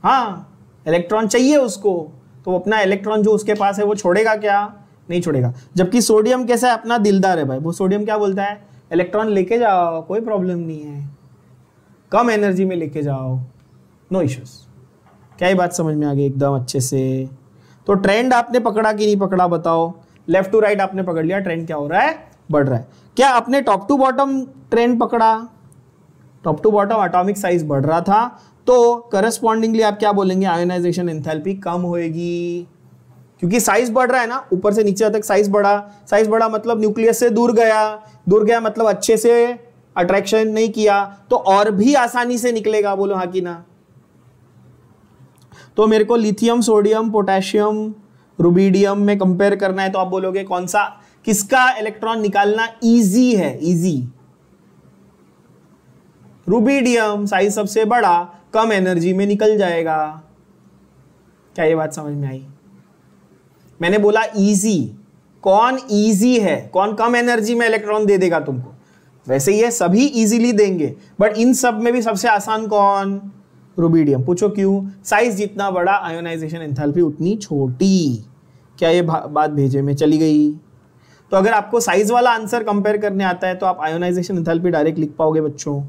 हाँ, इलेक्ट्रॉन चाहिए उसको, तो अपना इलेक्ट्रॉन जो उसके पास है वो छोड़ेगा क्या? नहीं छोड़ेगा। जबकि सोडियम कैसा है? अपना दिलदार है भाई। वो सोडियम क्या बोलता है? इलेक्ट्रॉन लेके जाओ, कोई प्रॉब्लम नहीं है, कम एनर्जी में लेके जाओ, नो इश्यूज। क्या ये बात समझ में आ गई एकदम अच्छे से? तो ट्रेंड आपने पकड़ा कि नहीं पकड़ा बताओ? लेफ्ट टू राइट आपने पकड़ लिया, ट्रेंड क्या हो रहा है? बढ़ रहा है। क्या आपने टॉप टू बॉटम ट्रेंड पकड़ा? Top to bottom atomic size बढ़ रहा था, तो करस्पॉन्डिंगली आप क्या बोलेंगे? आयोनाइजेशन एंथैल्पी कम होएगी, क्योंकि साइज बढ़ रहा है ना, ऊपर से नीचे तक साइज बढ़ा। साइज बढ़ा मतलब न्यूक्लियस से दूर गया, दूर गया मतलब अच्छे से अट्रैक्शन नहीं किया, तो और भी आसानी से निकलेगा। बोलो हाँ कि ना? तो मेरे को लिथियम, सोडियम, पोटेशियम, रुबिडियम में कंपेयर करना है, तो आप बोलोगे कौन सा, किसका इलेक्ट्रॉन निकालना इजी है? इजी रुबिडियम, साइज सबसे बड़ा, कम एनर्जी में निकल जाएगा। क्या ये बात समझ में आई? मैंने बोला इजी, कौन इजी है? कौन कम एनर्जी में इलेक्ट्रॉन दे देगा तुमको? वैसे ये सभी इजीली देंगे, बट इन सब में भी सबसे आसान कौन? रुबिडियम। पूछो क्यों? साइज जितना बड़ा, आयोनाइजेशन एंथैल्पी उतनी छोटी। क्या ये बात भेजे में चली गई? तो अगर आपको साइज वाला आंसर कंपेयर करने आता है तो आप आयोनाइजेशन एंथैल्पी डायरेक्ट लिख पाओगे बच्चों,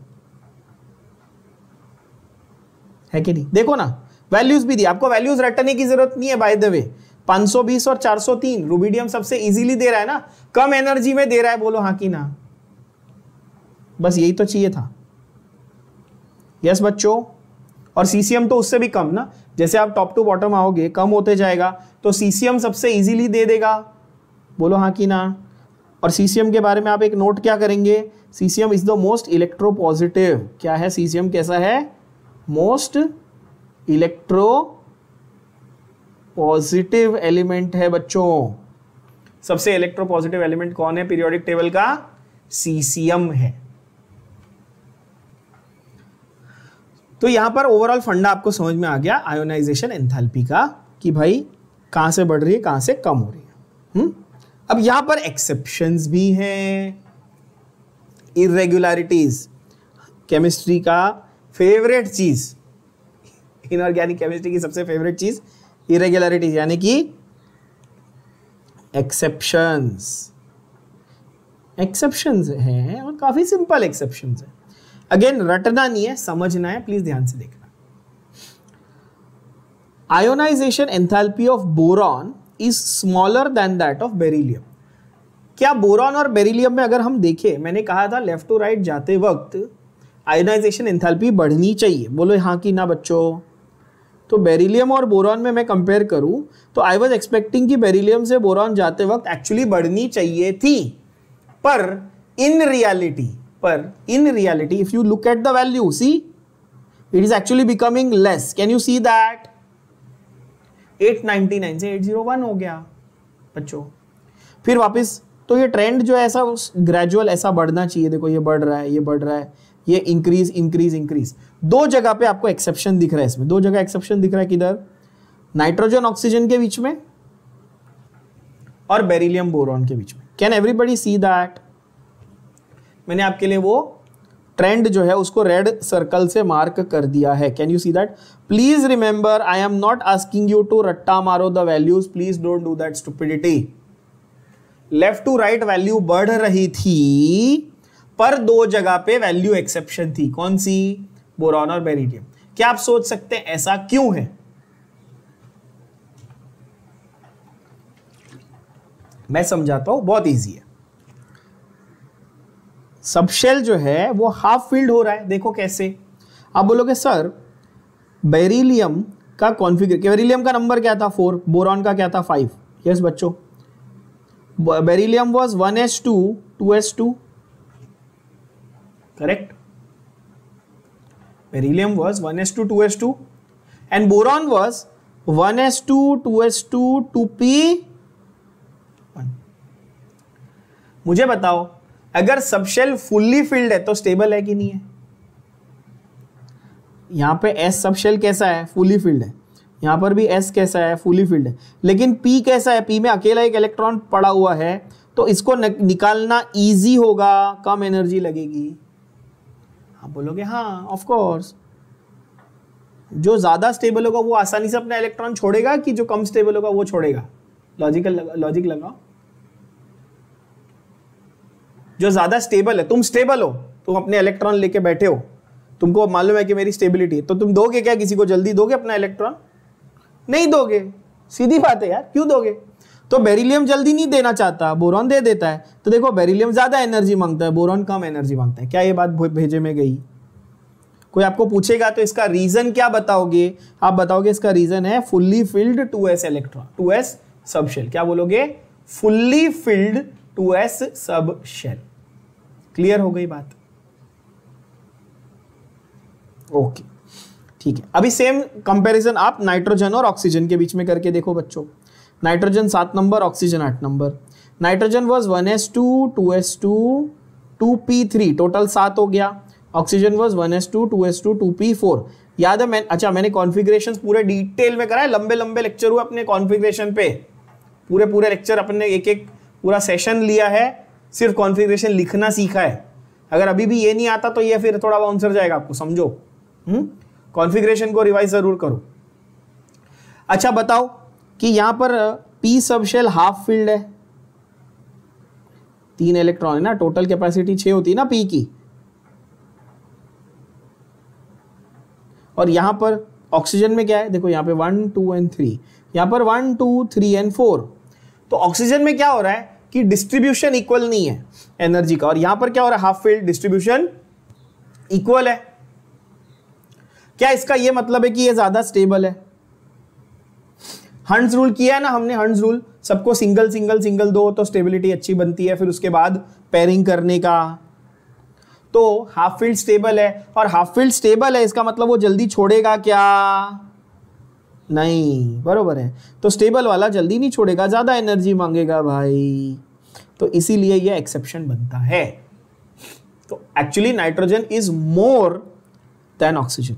है कि नहीं? देखो ना, वैल्यूज भी दी, आपको वैल्यूज रटने की जरूरत नहीं है। बाय द वे 520 और 403 रुबिडियम सबसे इजीली दे रहा है ना, कम एनर्जी में दे रहा है। बोलो हाँ कि ना? बस यही तो चाहिए था। यस बच्चों। और सीसीएम तो उससे भी कम ना, जैसे आप टॉप टू बॉटम आओगे कम होते जाएगा, तो सीसीएम सबसे इजीली दे देगा। बोलो हाँ कि ना? और सीसीएम के बारे में आप एक नोट क्या करेंगे? CCM is the most electropositive. क्या है सीसीएम? कैसा है? मोस्ट इलेक्ट्रो पॉजिटिव एलिमेंट है बच्चों। सबसे इलेक्ट्रो पॉजिटिव एलिमेंट कौन है पीरियोडिक टेबल का? सीसीएम है। तो यहां पर ओवरऑल फंडा आपको समझ में आ गया आयोनाइजेशन एंथैल्पी का, कि भाई कहां से बढ़ रही है, कहां से कम हो रही है। अब यहां पर एक्सेप्शंस भी हैं, इरेगुलरिटीज, केमिस्ट्री का फेवरेट चीज, इनऑर्गेनिक केमिस्ट्री की सबसे फेवरेट चीज इरेगुलरिटीज, यानी कि एक्सेप्शंस। एक्सेप्शंस हैं और काफी सिंपल एक्सेप्शंस हैं। अगेन रटना नहीं है, समझना है, प्लीज ध्यान से देखना। Ionisation enthalpy of boron is smaller than that of beryllium. क्या बोरॉन और बेरिलियम में अगर हम देखें, मैंने कहा था लेफ्ट टू राइट जाते वक्त आयोनाइजेशन एंथैल्पी बढ़नी चाहिए। बोलो हाँ कि ना बच्चों? तो बेरिलियम और बोरॉन में मैं कंपेयर करूं तो आई वाज एक्सपेक्टिंग कि बेरिलियम से बोरॉन जाते वक्त एक्चुअली बढ़नी चाहिए थी, पर in reality if you look at the value, see it is actually becoming less. Can you see that? 899 से 801 हो गया बच्चों। फिर वापस तो ये ट्रेंड जो है ऐसा ग्रेजुअल ऐसा बढ़ना चाहिए। देखो ये बढ़ रहा है, ये बढ़ रहा है, ये इंक्रीज इंक्रीज इंक्रीज। दो जगह पे आपको एक्सेप्शन दिख रहा है इसमें, दो जगह एक्सेप्शन दिख रहा है। किधर? नाइट्रोजन ऑक्सीजन के बीच में और बेरिलियम बोरॉन के बीच में। Can everybody see that? मैंने आपके लिए वो ट्रेंड जो है उसको रेड सर्कल से मार्क कर दिया है। Can you see that? Please remember, I am not asking you to रट्टा मारो the values, please don't do that stupidity. Left to right value बढ़ रही थी, पर दो जगह पे वैल्यू एक्सेप्शन थी। कौन सी? बोरॉन और बेरिलियम। क्या आप सोच सकते हैं ऐसा क्यों है? मैं समझाता हूं, बहुत इजी है। सबशेल जो है वो हाफ फील्ड हो रहा है। देखो कैसे? आप बोलोगे सर बेरिलियम का कॉन्फ़िगरेशन, बेरिलियम का नंबर क्या था 4, बोरॉन का क्या था 5। यस बच्चों, beryllium was 1s2 2s2, correct. Beryllium was 1s2 2s2 and boron was 1s2 2s2 2p1। मुझे बताओ, अगर सब शेल फुल्ली फिल्ड है तो स्टेबल है कि नहीं है? यहां पे S सब शेल कैसा है? फुली फिल्ड है। यहां पर भी S कैसा है? फुली फिल्ड है। लेकिन P कैसा है? P में अकेला एक इलेक्ट्रॉन पड़ा हुआ है, तो इसको निकालना इजी होगा, कम एनर्जी लगेगी। आप बोलोगे हाँ ऑफ कोर्स, जो ज्यादा स्टेबल होगा वो आसानी से अपना इलेक्ट्रॉन छोड़ेगा कि जो कम स्टेबल होगा वो छोड़ेगा? लॉजिक लगाओ। जो ज्यादा स्टेबल है, तुम स्टेबल हो, तुम अपने इलेक्ट्रॉन लेके बैठे हो, तुमको मालूम है कि मेरी स्टेबिलिटी है, तो तुम दोगे क्या? किसी को जल्दी दोगे अपना इलेक्ट्रॉन? नहीं दोगे, सीधी बात है यार, क्यों दोगे? तो बेरिलियम जल्दी नहीं देना चाहता, बोरॉन दे देता है। तो देखो बेरिलियम ज्यादा एनर्जी मांगता है, बोरॉन कम एनर्जी मांगता है। क्या ये बात भेजे में गई? कोई आपको पूछेगा तो इसका रीजन क्या बताओगे? आप बताओगे इसका रीजन है fully filled 2s electron, 2s सब शेल। क्या बोलोगे? फुल्ली फिल्ड 2s सब शेल। क्लियर हो गई बात? ओके ठीक है। अभी सेम कंपैरिजन आप नाइट्रोजन और ऑक्सीजन के बीच में करके देखो बच्चों। Nitrogen 7 number, oxygen 8 number. Nitrogen was 1s2 2s2 2p3, total 7 हो गया। Oxygen was 1s2 2s2 2p4। याद है मैंने कॉन्फ़िगरेशंस पूरे डिटेल में कराए, लंबे लंबे लेक्चर हुए अपने कॉन्फ़िगरेशन पे, पूरे लेक्चर अपने एक पूरा सेशन लिया है, सिर्फ कॉन्फ़िगरेशन लिखना सीखा है। अगर अभी भी ये नहीं आता तो ये फिर थोड़ा बाउंसर जाएगा आपको, समझो। कॉन्फ़िगरेशन को रिवाइज जरूर करो। अच्छा बताओ कि यहां पर p सब शेल हाफ फिल्ड है, 3 इलेक्ट्रॉन है ना, टोटल कैपेसिटी 6 होती है ना p की। और यहां पर ऑक्सीजन में क्या है? देखो यहां पे 1 2 एंड 3, यहां पर 1 2 3 एंड 4। तो ऑक्सीजन में क्या हो रहा है कि डिस्ट्रीब्यूशन इक्वल नहीं है एनर्जी का, और यहां पर क्या हो रहा है? हाफ फील्ड डिस्ट्रीब्यूशन इक्वल है। क्या इसका यह मतलब है कि यह ज्यादा स्टेबल है? हंड्स रूल किया है ना हमने, हंड्स रूल, सबको सिंगल सिंगल सिंगल दो तो स्टेबिलिटी अच्छी बनती है, फिर उसके बाद पेयरिंग करने का। तो हाफ फील्ड स्टेबल है, और हाफ फील्ड स्टेबल है इसका मतलब वो जल्दी छोड़ेगा क्या? नहीं, बरोबर है। तो स्टेबल वाला जल्दी नहीं छोड़ेगा, ज्यादा एनर्जी मांगेगा भाई, तो इसीलिए ये एक्सेप्शन बनता है। तो actually nitrogen is more than oxygen.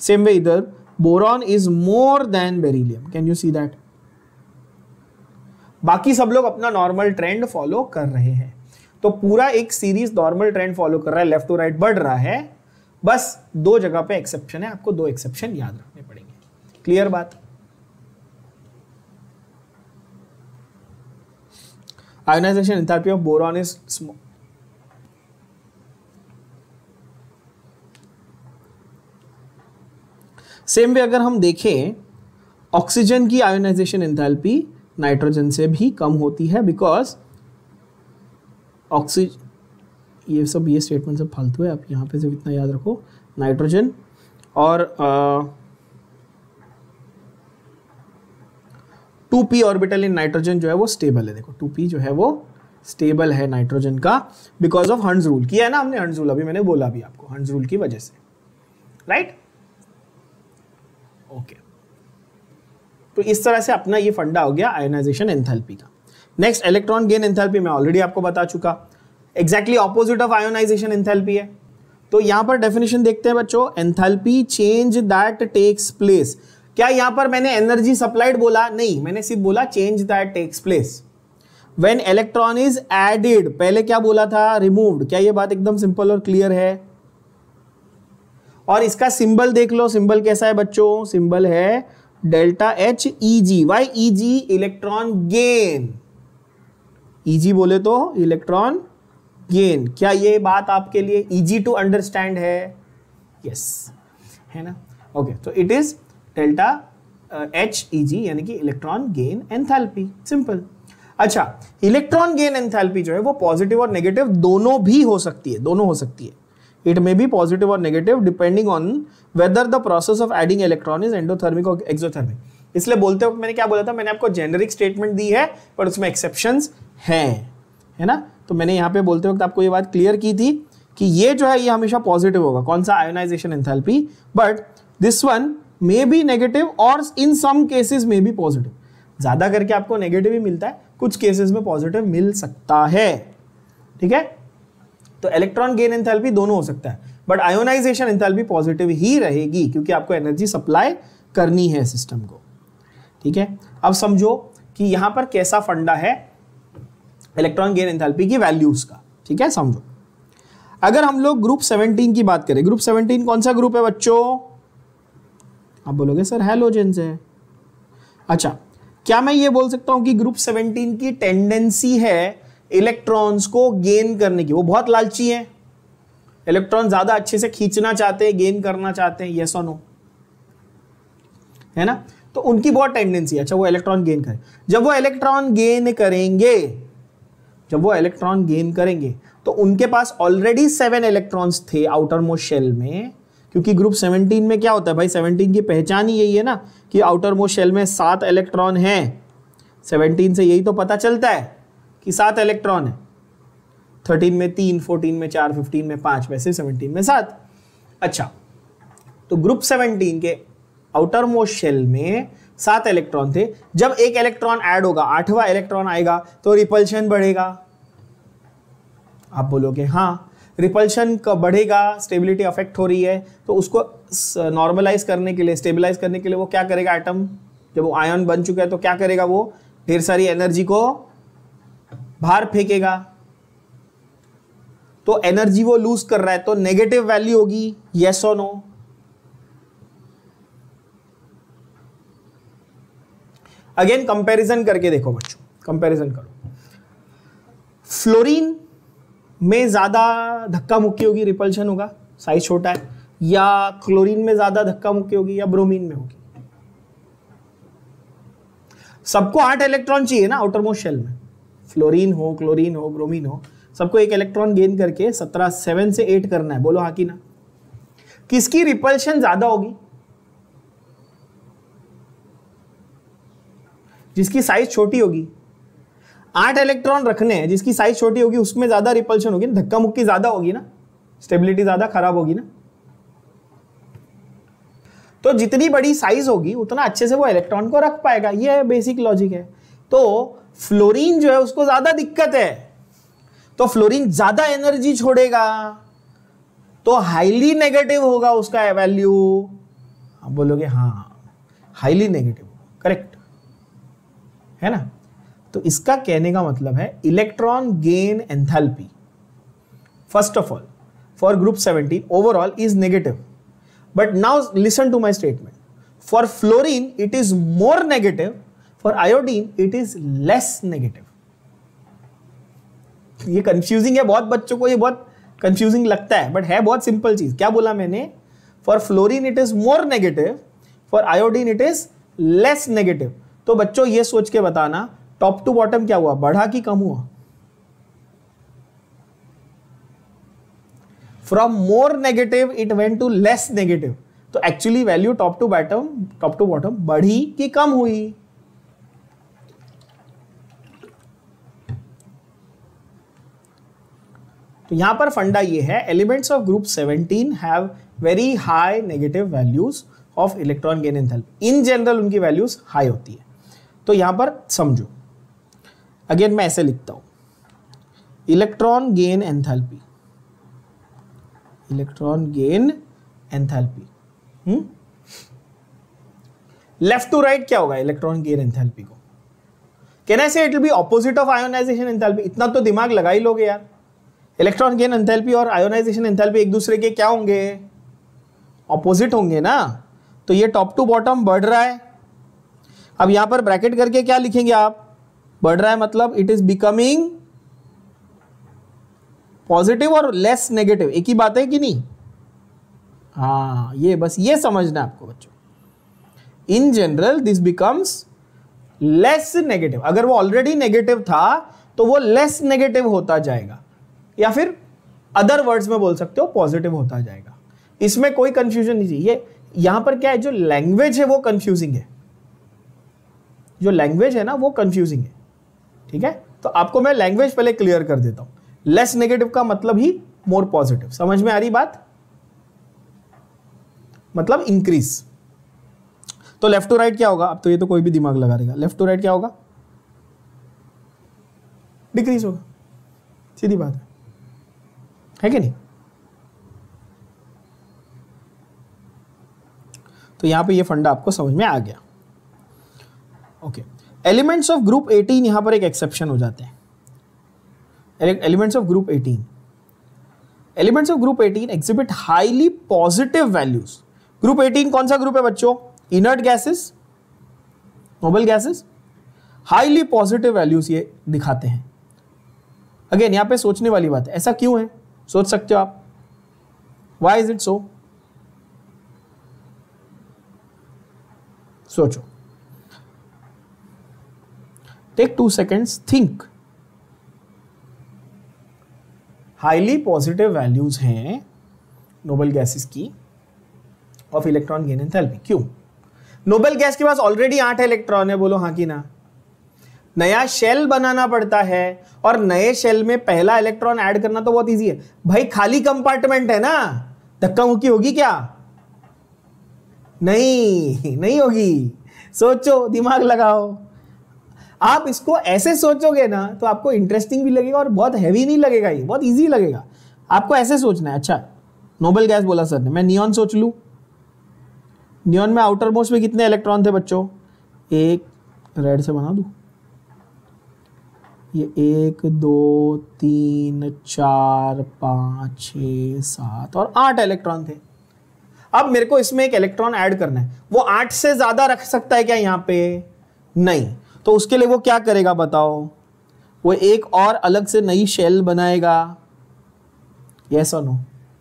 Same way इधर boron is more than beryllium. Can you see that? बाकी सब लोग अपना नॉर्मल ट्रेंड फॉलो कर रहे हैं, तो पूरा एक सीरीज नॉर्मल ट्रेंड फॉलो कर रहा है, लेफ्ट टू राइट बढ़ रहा है। बस 2 जगह पे एक्सेप्शन है, आपको 2 एक्सेप्शन याद रखने पड़ेंगे। क्लियर बात? Ionisation enthalpy of boron is small. Same way अगर हम देखें, ऑक्सीजन की आयोनाइजेशन एंथैल्पी नाइट्रोजन से भी कम होती है, बिकॉज ये स्टेटमेंट सब फालतू है, आप यहाँ पे सिर्फ इतना याद रखो, नाइट्रोजन और 2p ऑर्बिटल इन नाइट्रोजन जो है वो स्टेबल है। देखो 2p जो है वो स्टेबल है नाइट्रोजन का, बिकॉज ऑफ हंड्स रूल। किया है ना हमने हंड्स रूल, अभी मैंने बोला भी आपको, हंड्स रूल की वजह से, राइट? ओके, तो इस तरह से अपना ये फंडा हो गया आयोनाइजेशन एंथैल्पी का। नेक्स्ट इलेक्ट्रॉन गेन एंथैल्पी मैं ऑलरेडी आपको बता चुका, exactly opposite of ionisation enthalpy है। तो यहां पर डेफिनेशन देखते हैं बच्चों, enthalpy change that takes place. क्या यहां पर मैंने एनर्जी सप्लाइड बोला? नहीं, मैंने सिर्फ बोला change that takes place when electron is added. पहले क्या बोला था? रिमूव्ड। क्या ये बात एकदम सिंपल और क्लियर है? और इसका सिंबल देख लो, सिंबल कैसा है बच्चों? सिंबल है delta H E G. Why E G? Electron gain. Easy बोले तो इलेक्ट्रॉन गेन। क्या ये बात आपके लिए इजी टू अंडरस्टैंड है? यस, है ना? ओके, तो it is delta H E G, यानी कि इलेक्ट्रॉन गेन एंथैल्पी। सिंपल। अच्छा, इलेक्ट्रॉन गेन एंथैल्पी जो है वो पॉजिटिव और नेगेटिव दोनों भी हो सकती है, दोनों हो सकती है। इट मे बी पॉजिटिव और negative depending on whether the process of adding electron is endothermic और एक्सोथर्मिक। इसलिए बोलते वक्त मैंने क्या बोला था, मैंने आपको जेनेरिक स्टेटमेंट दी है पर उसमें एक्सेप्शंस हैं, है ना। तो मैंने यहाँ पे बोलते वक्त आपको ये बात क्लियर की थी कि ये जो है ये हमेशा पॉजिटिव होगा, कौन सा, ionization enthalpy, but this one may be negative और in some cases may be positive. ज्यादा करके आपको नेगेटिव ही मिलता है, कुछ केसेस में पॉजिटिव मिल सकता है, ठीक है। तो इलेक्ट्रॉन गेन एंथैल्पी दोनों हो सकता है, बट आयोनाइजेशन एंथैल्पी पॉजिटिव ही रहेगी क्योंकि आपको एनर्जी सप्लाई करनी है सिस्टम को, ठीक है। अब समझो कि यहां पर कैसा फंडा है इलेक्ट्रॉन गेन एंथैल्पी की वैल्यूज का, ठीक है। समझो अगर हम लोग ग्रुप 17 की बात करें, ग्रुप 17 कौन सा ग्रुप है बच्चों? आप बोलोगे सर हैलोजेंस है। अच्छा, क्या मैं ये बोल सकता हूं कि ग्रुप 17 की टेंडेंसी है इलेक्ट्रॉन्स को गेन करने की, वो बहुत लालची है, इलेक्ट्रॉन ज्यादा अच्छे से खींचना चाहते हैं, गेन करना चाहते हैं, यस और नो, है ना। तो उनकी बहुत टेंडेंसी है, अच्छा वो इलेक्ट्रॉन गेन करें। जब वो इलेक्ट्रॉन गेन करेंगे, जब वो इलेक्ट्रॉन गेन करेंगे तो उनके पास ऑलरेडी 7 इलेक्ट्रॉन्स थे आउटर मोस्ट शेल में, क्योंकि ग्रुप 17 में क्या होता है भाई, 17 की पहचान ही यही है ना कि आउटर मोस्ट शेल में 7 इलेक्ट्रॉन हैं। 17 से यही तो पता चलता है कि 7 इलेक्ट्रॉन है। 13 में 3, 14 में 4, 15 में 5, वैसे 17 में 7। अच्छा, तो ग्रुप 17 के आउटर मोस्ट शेल में 7 इलेक्ट्रॉन थे। जब एक इलेक्ट्रॉन ऐड होगा, 8वां इलेक्ट्रॉन आएगा तो रिपल्शन बढ़ेगा। आप बोलोगे हाँ, रिपल्शन कब बढ़ेगा, स्टेबिलिटी अफेक्ट हो रही है, तो उसको नॉर्मलाइज करने के लिए, स्टेबलाइज करने के लिए वो क्या करेगा, एटम जब वो आयन बन चुका है तो क्या करेगा, वो ढेर सारी एनर्जी को बाहर फेंकेगा। तो एनर्जी वो लूज कर रहा है तो नेगेटिव वैल्यू होगी, यस और नो। अगेन कंपैरिजन करके देखो बच्चों, कंपैरिजन करो। फ्लोरीन में ज्यादा धक्का मुक्की होगी, रिपल्शन होगा, साइज छोटा है, या क्लोरीन में ज्यादा धक्का मुक्की होगी, या ब्रोमीन में होगी? सबको 8 इलेक्ट्रॉन चाहिए ना आउटर मोस्ट शेल में, फ्लोरीन हो, क्लोरीन हो, ब्रोमीन हो, सबको एक इलेक्ट्रॉन गेन करके 7 से 8 करना है। बोलो हाँ कि ना। किसकी रिपल्शन ज्यादा होगी? जिसकी साइज छोटी होगी। 8 इलेक्ट्रॉन रखने हैं, जिसकी साइज छोटी होगी उसमें ज्यादा रिपल्शन होगी ना, धक्का मुक्की ज्यादा होगी ना, स्टेबिलिटी ज्यादा खराब होगी ना। तो जितनी बड़ी साइज होगी उतना अच्छे से वो इलेक्ट्रॉन को रख पाएगा, ये बेसिक लॉजिक है। तो फ्लोरीन जो है उसको ज्यादा दिक्कत है, तो फ्लोरीन ज्यादा एनर्जी छोड़ेगा, तो हाईली नेगेटिव होगा उसका वैल्यू। आप बोलोगे हाँ, हाईली नेगेटिव, करेक्ट है ना। तो इसका कहने का मतलब है electron gain enthalpy first of all for group 17 overall is negative, but now listen to my statement, for fluorine it is more negative, for iodine it is less negative. ये confusing है बहुत, बच्चों को ये बहुत कंफ्यूजिंग लगता है, but है बहुत सिंपल चीज। क्या बोला मैंने? For fluorine it is more negative, for iodine it is less negative. तो बच्चों ये सोच के बताना टॉप टू बॉटम क्या हुआ, बढ़ा कि कम हुआ? From more negative it went to less negative, तो actually value top to bottom बढ़ी कि कम हुई? तो यहां पर फंडा ये है, elements of group 17 have very high negative values of electron gain enthalpy. In general उनकी वैल्यूज हाई होती है। तो यहां पर समझो, अगेन मैं ऐसे लिखता हूं, electron gain enthalpy, electron gain enthalpy, left to right क्या होगा इलेक्ट्रॉन गेन एंथैल्पी को? Can I say it will be opposite of ionisation enthalpy? इतना तो दिमाग लगा ही लोगे यार। इलेक्ट्रॉन गेन एंथैल्पी और आयोनाइजेशन एंथैल्पी एक दूसरे के क्या होंगे? ऑपोजिट होंगे ना। तो ये टॉप टू बॉटम बढ़ रहा है। अब यहां पर ब्रैकेट करके क्या लिखेंगे आप? बढ़ रहा है मतलब इट इज बिकमिंग पॉजिटिव और लेस नेगेटिव, एक ही बात है कि नहीं? हाँ, ये बस ये समझना है आपको बच्चों। In general this becomes less negative. अगर वो ऑलरेडी नेगेटिव था तो वो लेस नेगेटिव होता जाएगा, या फिर अदर वर्ड्स में बोल सकते हो पॉजिटिव होता जाएगा। इसमें कोई कंफ्यूजन नहीं चाहिए। यहां पर क्या है, जो लैंग्वेज है वो कंफ्यूजिंग है, जो लैंग्वेज है ना वो कंफ्यूजिंग है, ठीक है। तो आपको मैं लैंग्वेज पहले क्लियर कर देता हूं। लेस नेगेटिव का मतलब ही मोर पॉजिटिव, समझ में आ रही बात, मतलब इंक्रीज। तो लेफ्ट टू राइट क्या होगा, अब तो ये तो कोई भी दिमाग लगा देगा, लेफ्ट टू राइट क्या होगा, डिक्रीज होगा, सीधी बात है कि नहीं। तो यहां पे ये फंडा आपको समझ में आ गया। ओके, एलिमेंट्स ऑफ ग्रुप 18 यहां पर एक एक्सेप्शन हो जाते हैं। Elements of group 18, elements of group 18 exhibit highly positive values. Group 18 कौन सा ग्रुप है बच्चों, inert gases, noble gases, highly positive values ये दिखाते हैं। अगेन यहां पे सोचने वाली बात है, ऐसा क्यों है, सोच सकते हो आप, व्हाई इज इट सो, सोचो, take 2 seconds, think. Highly positive values हैं नोबल गैसेस की ऑफ इलेक्ट्रॉन गेन एंथैल्पी, क्यों। नोबल गैस के पास ऑलरेडी 8 इलेक्ट्रॉन है, बोलो हाँ कि ना। नया शेल बनाना पड़ता है और नए शेल में पहला इलेक्ट्रॉन ऐड करना तो बहुत इजी है भाई, खाली कंपार्टमेंट है ना, धक्का मुक्की होगी क्या, नहीं होगी। सोचो, दिमाग लगाओ। आप इसको ऐसे सोचोगे ना तो आपको इंटरेस्टिंग भी लगेगा और बहुत हैवी नहीं लगेगा, ये बहुत इजी लगेगा। आपको ऐसे सोचना है, अच्छा नोबल गैस बोला सर ने, मैं नियॉन सोच लूं, नियॉन में आउटर मोस्ट में कितने इलेक्ट्रॉन थे बच्चों, एक, रेड से बना दूं, ये 1 2 3 4 5 6 7 और 8 इलेक्ट्रॉन थे। अब मेरे को इसमें एक इलेक्ट्रॉन ऐड करना है, वो 8 से ज्यादा रख सकता है क्या यहां पे, नहीं। तो उसके लिए वो क्या करेगा बताओ, वो एक और अलग से नई शेल बनाएगा, यस और नो।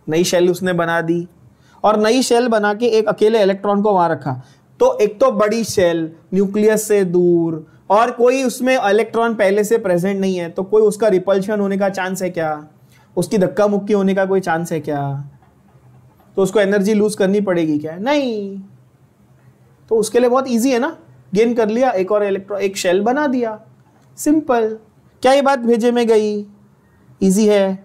नई शेल उसने बना दी और नई शेल बना के एक अकेले इलेक्ट्रॉन को वहां रखा, तो एक तो बड़ी शेल न्यूक्लियस से दूर और कोई उसमें इलेक्ट्रॉन पहले से प्रेजेंट नहीं है, तो कोई उसका रिपल्शन होने का चांस है क्या, उसकी धक्का मुक्की होने का कोई चांस है क्या, तो उसको एनर्जी लूज करनी पड़ेगी क्या, नहीं। तो उसके लिए बहुत इजी है ना, गेन कर लिया, एक और इलेक्ट्रॉन, एक शेल बना दिया, सिंपल। क्या ये बात भेजे में गई, इजी है,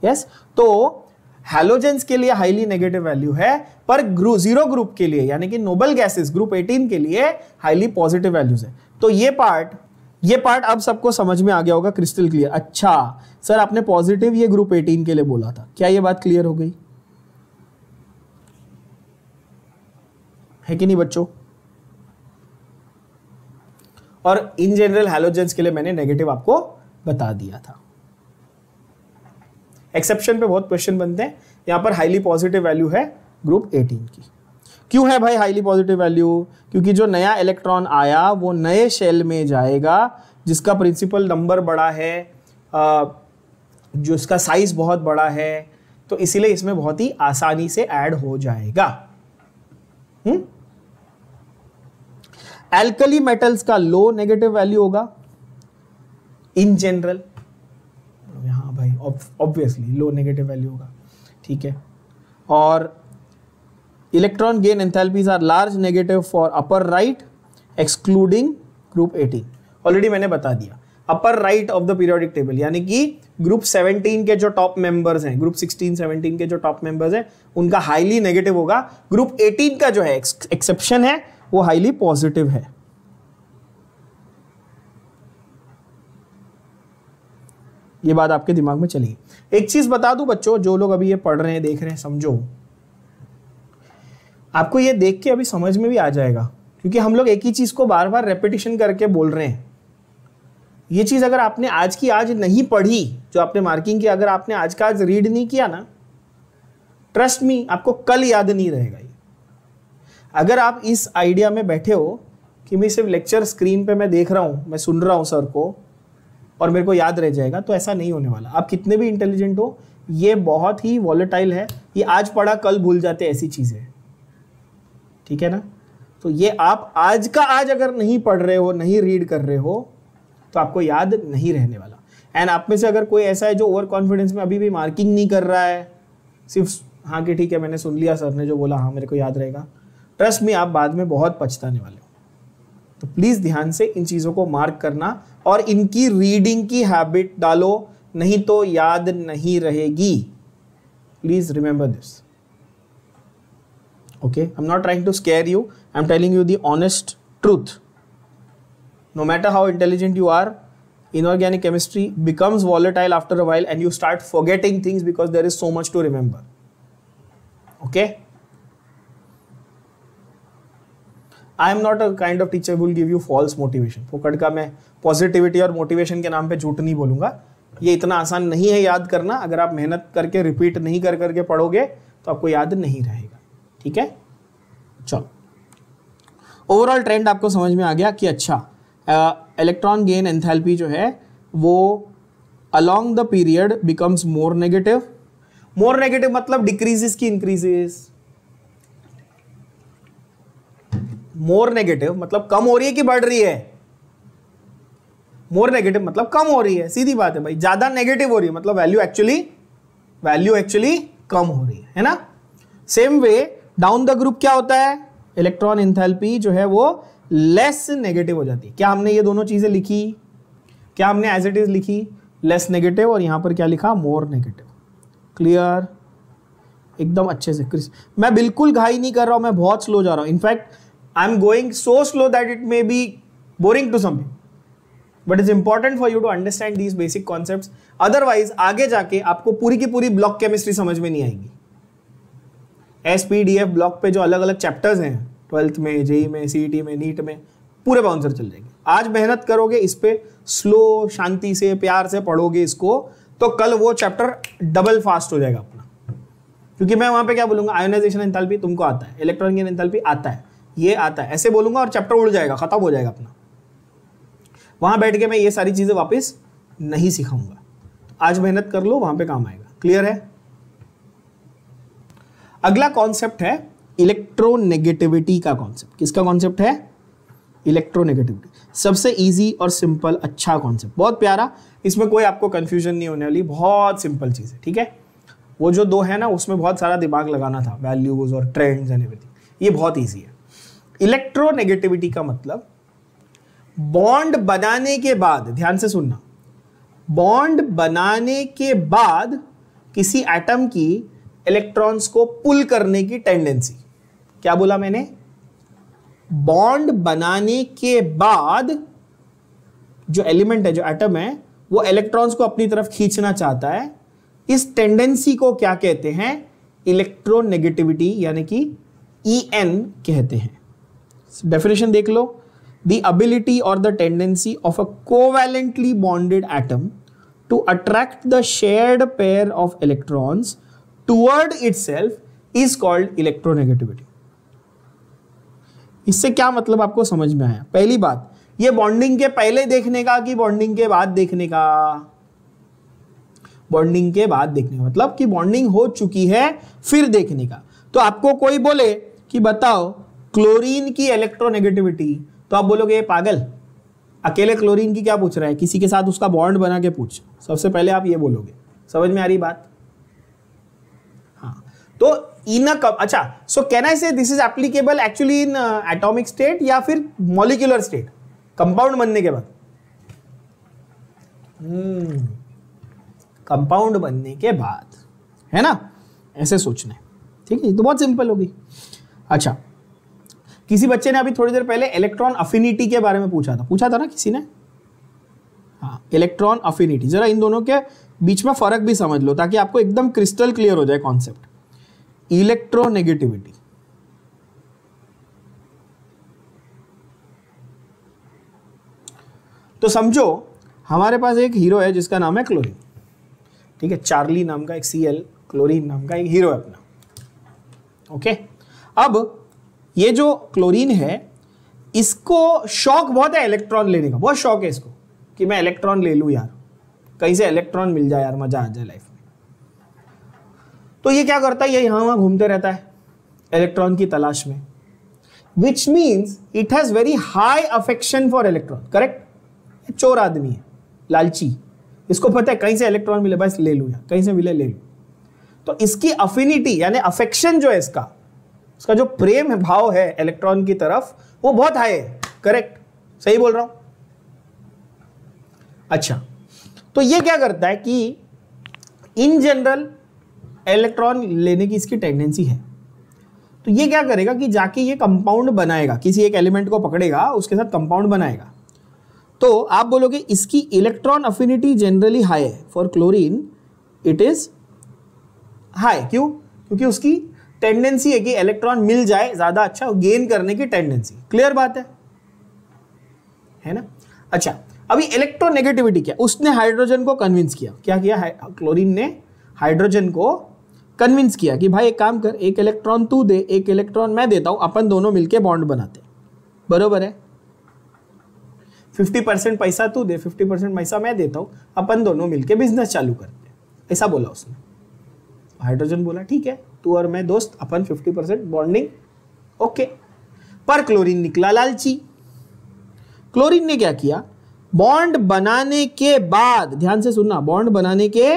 यस। तो हैलोजेंस के लिए हाईली नेगेटिव वैल्यू है, पर जीरो ग्रुप के लिए यानी कि नोबल गैसेस ग्रुप 18 के लिए हाईली पॉजिटिव वैल्यूज है। तो ये पार्ट अब सबको समझ में आ गया होगा, क्रिस्टल क्लियर। अच्छा सर आपने पॉजिटिव ये ग्रुप 18 के लिए बोला था, क्या ये बात क्लियर हो गई है कि नहीं बच्चों। और इन जनरल हैलोजेंस के लिए मैंने नेगेटिव आपको बता दिया था। एक्सेप्शन पे बहुत क्वेश्चन बनते हैं, यहां पर हाईली पॉजिटिव वैल्यू है ग्रुप 18 की। क्यों है भाई हाईली पॉजिटिव वैल्यू, क्योंकि जो नया इलेक्ट्रॉन आया वो नए शेल में जाएगा जिसका प्रिंसिपल नंबर बड़ा है, जो इसका साइज बहुत बड़ा है, तो इसीलिए इसमें बहुत ही आसानी से ऐड हो जाएगा। एल्कली मेटल्स का लो नेगेटिव वैल्यू होगा इन जनरल, हाँ भाई ऑब्वियसली लो नेगेटिव वैल्यू होगा, ठीक है। और electron gain enthalpies are large negative for upper right excluding group 18, already मैंने बता दिया। Upper right of the periodic table यानी कि ग्रुप 17 के जो टॉप मेंबर्स हैं, ग्रुप 16 17 के जो टॉप मेंबर्स हैं उनका हाईली नेगेटिव होगा। ग्रुप 18 का जो है एक्सेप्शन है वो हाईली पॉजिटिव है। ये बात आपके दिमाग में चलेगी। एक चीज बता दूं बच्चों, जो लोग अभी ये पढ़ रहे हैं देख रहे हैं, समझो, आपको ये देख के अभी समझ में भी आ जाएगा, क्योंकि हम लोग एक ही चीज को बार बार रेपिटेशन करके बोल रहे हैं। ये चीज अगर आपने आज की आज नहीं पढ़ी, जो आपने मार्किंग की, अगर आपने आज का आज रीड नहीं किया ना, ट्रस्ट मी आपको कल याद नहीं रहेगा ये। अगर आप इस आइडिया में बैठे हो कि मैं सिर्फ लेक्चर स्क्रीन पे मैं देख रहा हूं, मैं सुन रहा हूं सर को और मेरे को याद रह जाएगा, तो ऐसा नहीं होने वाला। आप कितने भी इंटेलिजेंट हो, ये बहुत ही वॉलेटाइल है, ये आज पढ़ा कल भूल जाते ऐसी चीजें, ठीक है ना। तो ये आप आज का आज अगर नहीं पढ़ रहे हो, नहीं रीड कर रहे हो, तो आपको याद नहीं रहने वाला। एंड आप में से अगर कोई ऐसा है जो ओवर कॉन्फिडेंस में अभी भी मार्किंग नहीं कर रहा है, सिर्फ हाँ कि ठीक है मैंने सुन लिया सर ने जो बोला, हाँ मेरे को याद रहेगा, ट्रस्ट में आप बाद में बहुत पछताने वाले हो। तो प्लीज ध्यान से इन चीजों को मार्क करना और इनकी रीडिंग की हैबिट डालो, नहीं तो याद नहीं रहेगी। Please remember this, okay? I am not trying to scare you, I am telling you the honest truth. No matter how intelligent you are, inorganic chemistry becomes volatile after a while and you start forgetting things because there is so much to remember. Okay? I am not a kind of teacher who will give you false motivation. फोकट का मैं positivity और motivation के नाम पे झूठ नहीं बोलूंगा। ये इतना आसान नहीं है याद करना। अगर आप मेहनत करके रिपीट नहीं कर करके पढ़ोगे तो आपको याद नहीं रहेगा। ठीक है, चलो ओवरऑल ट्रेंड आपको समझ में आ गया कि अच्छा इलेक्ट्रॉन गेन एंथैल्पी जो है वो along the period becomes more negative. More negative मतलब डिक्रीजेस की इंक्रीजेस। मोर नेगेटिव मतलब कम हो रही है कि बढ़ रही है? मोर नेगेटिव मतलब कम हो रही है, सीधी बात है भाई। ज्यादा नेगेटिव हो रही है मतलब वैल्यू एक्चुअली कम हो रही है ना? Same way down the group क्या होता है? इलेक्ट्रॉन एंथैल्पी जो है वो लेस नेगेटिव हो जाती है। क्या हमने ये दोनों चीजें लिखी? क्या हमने एज इट इज लिखी? लेस नेगेटिव, और यहां पर क्या लिखा? More negative. क्लियर? एकदम अच्छे से। मैं बिल्कुल घाई नहीं कर रहा हूं, मैं बहुत स्लो जा रहा हूं। In fact I am going so slow that it may be boring to something, but it's important for you to understand these basic concepts. Otherwise आगे जाके आपको पूरी की पूरी ब्लॉक केमिस्ट्री समझ में नहीं आएगी। SPDF ब्लॉक पे जो अलग अलग चैप्टर्स हैं 12th में, JEE में, CET में, नीट में, पूरे बाउंसर चल जाएंगे। आज मेहनत करोगे इस पे, स्लो शांति से प्यार से पढ़ोगे इसको, तो कल वो चैप्टर डबल फास्ट हो जाएगा अपना। क्योंकि मैं वहां पे क्या बोलूंगा? आयोनाइजेशन एंथैल्पी तुमको आता है, इलेक्ट्रॉन गेन एंथैल्पी आता है, ये आता है, ऐसे बोलूंगा और चैप्टर उड़ जाएगा, खत्म हो जाएगा अपना। वहां बैठ के मैं ये सारी चीजें वापस नहीं सिखाऊंगा। आज मेहनत कर लो, वहां पे काम आएगा। क्लियर है? अगला कॉन्सेप्ट है इलेक्ट्रोनेगेटिविटी का कॉन्सेप्ट। किसका कॉन्सेप्ट है? इलेक्ट्रोनेगेटिविटी। सबसे इजी और सिंपल अच्छा कॉन्सेप्ट, बहुत प्यारा, इसमें कोई आपको कंफ्यूजन नहीं होने वाली, बहुत सिंपल चीज है। ठीक है, वो जो दो है ना उसमें बहुत सारा दिमाग लगाना था, वैल्यूज और ट्रेंड्स एंड एवरीथिंग, ये बहुत इजी है। इलेक्ट्रोनेगेटिविटी का मतलब बॉन्ड बनाने के बाद, ध्यान से सुनना, बॉन्ड बनाने के बाद किसी एटम की इलेक्ट्रॉन्स को पुल करने की टेंडेंसी। क्या बोला मैंने? बॉन्ड बनाने के बाद जो एलिमेंट है, जो एटम है, वो इलेक्ट्रॉन्स को अपनी तरफ खींचना चाहता है। इस टेंडेंसी को क्या कहते हैं? इलेक्ट्रोनेगेटिविटी, यानी कि EN कहते हैं। डेफिनेशन देख लो, द एबिलिटी और the tendency of a covalently bonded atom to attract the shared pair of electrons toward itself is called electronegativity. इससे क्या मतलब आपको समझ में आया? पहली बात, ये बॉन्डिंग के पहले देखने का कि बॉन्डिंग के बाद देखने का? बॉन्डिंग के बाद देखने का मतलब कि बॉन्डिंग हो चुकी है फिर देखने का। तो आपको कोई बोले कि बताओ क्लोरीन की इलेक्ट्रोनेगेटिविटी, तो आप बोलोगे ये पागल, अकेले क्लोरीन की क्या पूछ रहा है, किसी के साथ उसका बॉन्ड बना के पूछ। सबसे पहले आप ये बोलोगे। समझ में आ रही बात? हाँ, तो इन अच्छा, सो कैन आई से this is applicable actually in atomic state या फिर मॉलिक्यूलर स्टेट, कंपाउंड बनने के बाद? कंपाउंड बनने के बाद, है ना? ऐसे सोचना है। ठीक है, तो बहुत सिंपल होगी। अच्छा, किसी बच्चे ने अभी थोड़ी देर पहले इलेक्ट्रॉन अफिनिटी के बारे में पूछा था ना किसी ने? हाँ, इलेक्ट्रॉन अफिनिटी। जरा इन दोनों के बीच में फर्क भी समझ लो ताकि आपको एकदम क्रिस्टल क्लियर हो जाए कॉन्सेप्ट। इलेक्ट्रोनेगेटिविटी, तो समझो हमारे पास एक हीरो है जिसका नाम है क्लोरीन। ठीक है, चार्ली नाम का एक Cl, क्लोरीन नाम का एक हीरो है अपना। ओके, अब ये जो क्लोरीन है इसको शौक बहुत है इलेक्ट्रॉन लेने का, बहुत शौक है इसको कि मैं इलेक्ट्रॉन ले लूं यार, कहीं से इलेक्ट्रॉन मिल जाए यार, मजा आ जाए लाइफ में। तो ये क्या करता है? ये यहां वहां घूमते रहता है इलेक्ट्रॉन की तलाश में, which means it has very high affection for electron. Correct? चोर आदमी है, लालची, इसको पता है कहीं से इलेक्ट्रॉन मिले बस ले लूं, कहीं से मिले ले लूं। तो इसकी अफिनिटी यानी अफेक्शन जो है इसका जो प्रेम है, भाव है इलेक्ट्रॉन की तरफ, वो बहुत हाई है। करेक्ट, सही बोल रहा हूं? अच्छा, तो ये क्या करता है कि इन जनरल इलेक्ट्रॉन लेने की इसकी टेंडेंसी है। तो ये क्या करेगा कि जाके ये कंपाउंड बनाएगा, किसी एक एलिमेंट को पकड़ेगा, उसके साथ कंपाउंड बनाएगा। तो आप बोलोगे इसकी इलेक्ट्रॉन अफिनिटी जनरली हाई है। For chlorine it is high. क्यों? क्योंकि उसकी टेंडेंसी है कि इलेक्ट्रॉन मिल जाए, ज्यादा अच्छा गेन करने की टेंडेंसी। क्लियर बात है ना? अच्छा, अभी इलेक्ट्रोनेगेटिविटी क्या? उसने हाइड्रोजन को कन्विंस किया। क्या किया? क्लोरीन ने हाइड्रोजन को कन्विंस किया कि भाई एक काम कर, एक इलेक्ट्रॉन तू दे, एक इलेक्ट्रॉन मैं देता हूं, अपन दोनों मिलके बॉन्ड बनाते। बरोबर है? 50% पैसा तू दे, 50% पैसा मैं देता हूं, अपन दोनों मिलके बिजनेस चालू करते। ऐसा बोला उसने। हाइड्रोजन बोला ठीक है, तू और मैं दोस्त, अपन 50% बॉन्डिंग, ओके। पर क्लोरीन निकला लालची। क्लोरीन ने क्या किया? बॉन्ड बनाने के बाद, ध्यान से सुनना, बॉन्ड बनाने के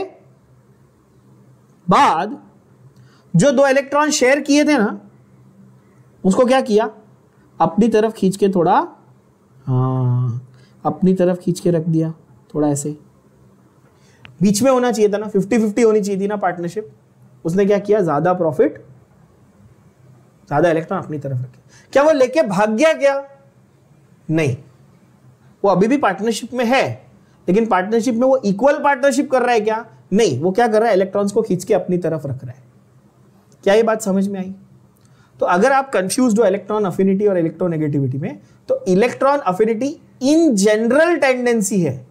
बाद जो 2 इलेक्ट्रॉन शेयर किए थे ना, उसको क्या किया? अपनी तरफ खींच के थोड़ा, अपनी तरफ खींच के रख दिया, थोड़ा ऐसे। बीच में होना चाहिए था ना, 50-50 होनी चाहिए थी ना पार्टनरशिप। उसने क्या किया? ज्यादा प्रॉफिट, ज्यादा इलेक्ट्रॉन अपनी तरफ रखे। क्या वो लेके भाग गया क्या? नहीं, वो अभी भी पार्टनरशिप में है, लेकिन पार्टनरशिप में वो इक्वल पार्टनरशिप कर रहा है क्या? नहीं, वो क्या कर रहा है? इलेक्ट्रॉन्स को खींच के अपनी तरफ रख रहा है। क्या ये बात समझ में आई? तो अगर आप कंफ्यूज्ड हो इलेक्ट्रॉन अफिनिटी और इलेक्ट्रोनेगेटिविटी में, तो electron affinity in general tendency है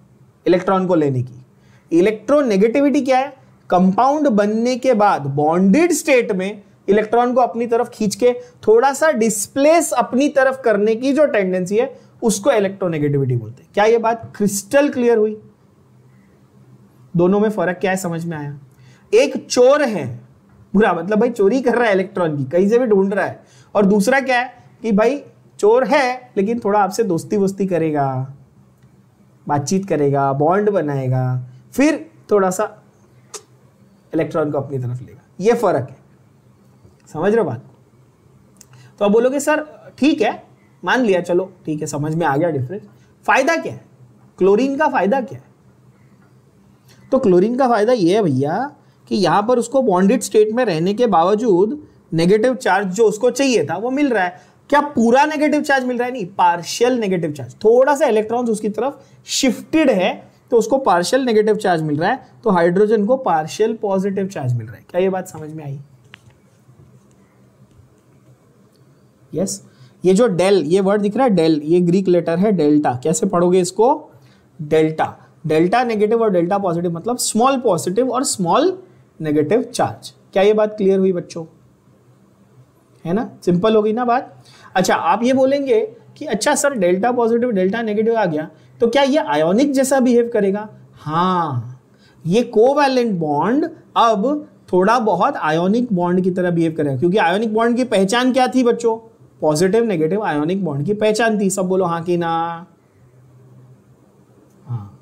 इलेक्ट्रॉन को लेने की। इलेक्ट्रोनेगेटिविटी क्या है? कंपाउंड बनने के बाद बॉन्डेड स्टेट में इलेक्ट्रॉन को अपनी तरफ खींच के थोड़ा सा डिस्प्लेस अपनी तरफ करने की जो टेंडेंसी है, उसको इलेक्ट्रोनेगेटिविटी बोलते हैं। क्या ये बात क्रिस्टल क्लियर हुई? दोनों में फर्क क्या है समझ में आया? एक चोर है, बुरा मतलब भाई चोरी कर रहा है इलेक्ट्रॉन की, कहीं से भी ढूंढ रहा है, और दूसरा क्या है कि भाई चोर है लेकिन थोड़ा आपसे दोस्ती वोस्ती करेगा, बातचीत करेगा, बॉन्ड बनाएगा, फिर थोड़ा सा इलेक्ट्रॉन को अपनी तरफ लेगा। ये फर्क है, समझ रहे हो बात? तो आप बोलोगे सर ठीक है, मान लिया, चलो ठीक है, समझ में आ गया डिफरेंस। फायदा क्या है? क्लोरीन का फायदा क्या है? तो क्लोरीन का फायदा ये है भैया कि यहां पर उसको बॉन्डेड स्टेट में रहने के बावजूद नेगेटिव चार्ज जो उसको चाहिए था वो मिल रहा है। क्या पूरा नेगेटिव चार्ज मिल रहा है? नहीं, पार्शियल नेगेटिव चार्ज। थोड़ा सा इलेक्ट्रॉन्स उसकी तरफ शिफ्टेड है तो उसको पार्शियल नेगेटिव चार्ज मिल रहा है, तो हाइड्रोजन को पार्शियल पॉजिटिव चार्ज मिल रहा है। क्या ये बात समझ में आई? यस। ये जो डेल, ये वर्ड दिख रहा है डेल, ये ग्रीक लेटर है डेल्टा। कैसे पढ़ोगे इसको? डेल्टा। डेल्टा नेगेटिव और डेल्टा पॉजिटिव मतलब स्मॉल पॉजिटिव और स्मॉल नेगेटिव चार्ज। क्या ये बात क्लियर हुई बच्चों? है ना, सिंपल होगी ना बात। अच्छा, आप ये बोलेंगे कि अच्छा sir delta positive delta negative आ गया, तो क्या ये आयोनिक जैसा बिहेव करेगा? हाँ, ये कोवैलेंट बॉन्ड अब थोड़ा बहुत आयोनिक बॉन्ड की तरह बिहेव करेगा, क्योंकि आयोनिक बॉन्ड की पहचान क्या थी बच्चों? पॉजिटिव नेगेटिव आयोनिक बॉन्ड की पहचान थी। सब बोलो हाँ कि ना? हाँ।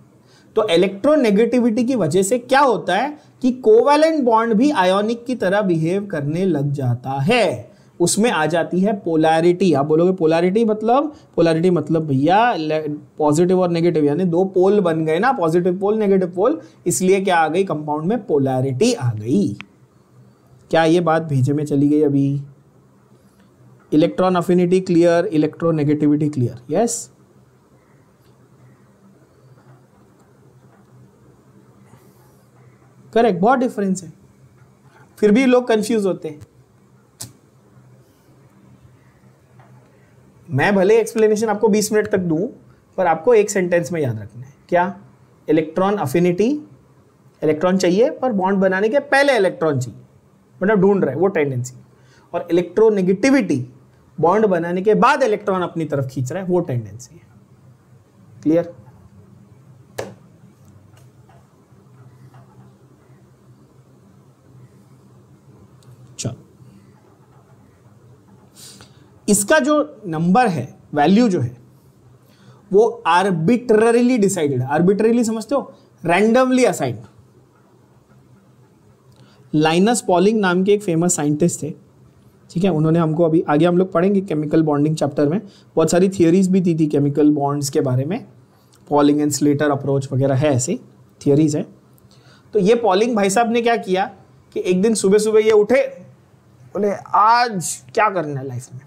तो इलेक्ट्रोनेगेटिविटी की वजह से क्या होता है कि कोवैलेंट बॉन्ड भी आयोनिक की तरह बिहेव करने लग जाता है, उसमें आ जाती है पोलैरिटी। आप बोलोगे पोलैरिटी मतलब? पोलैरिटी मतलब भैया पॉजिटिव और नेगेटिव यानी 2 पोल बन गए ना, पॉजिटिव पोल नेगेटिव पोल, इसलिए क्या आ गई कंपाउंड में? पोलैरिटी आ गई। क्या ये बात भेजे में चली गई अभी? Electron affinity clear, electronegativity clear? Yes. Correct, बहुत डिफरेंस है, फिर भी लोग कंफ्यूज होते हैं। मैं भले एक्सप्लेनेशन आपको 20 मिनट तक दूं, पर आपको एक सेंटेंस में याद रखना है। क्या? इलेक्ट्रॉन अफिनिटी, इलेक्ट्रॉन चाहिए पर बॉन्ड बनाने के पहले इलेक्ट्रॉन चाहिए, मतलब ढूंढ रहा है वो टेंडेंसी। और इलेक्ट्रोनेगेटिविटी, बॉन्ड बनाने के बाद इलेक्ट्रॉन अपनी तरफ खींच रहा है, वो टेंडेंसी है। क्लियर? चलो, इसका जो नंबर है, वैल्यू जो है, वो आर्बिट्ररीली डिसाइडेड। आर्बिट्ररीली समझते हो? Randomly assigned. लाइनस पॉलिंग नाम के एक फेमस साइंटिस्ट थे, ठीक है, उन्होंने हमको, अभी आगे हम लोग पढ़ेंगे केमिकल बॉन्डिंग चैप्टर में, बहुत सारी थियोरीज भी दी थी केमिकल बॉन्ड्स के बारे में, पॉलिंग एंड स्लेटर अप्रोच वगैरह है, ऐसी थियोरीज है। तो ये पॉलिंग भाई साहब ने क्या किया कि एक दिन सुबह सुबह ये उठे, बोले आज क्या करना है लाइफ में,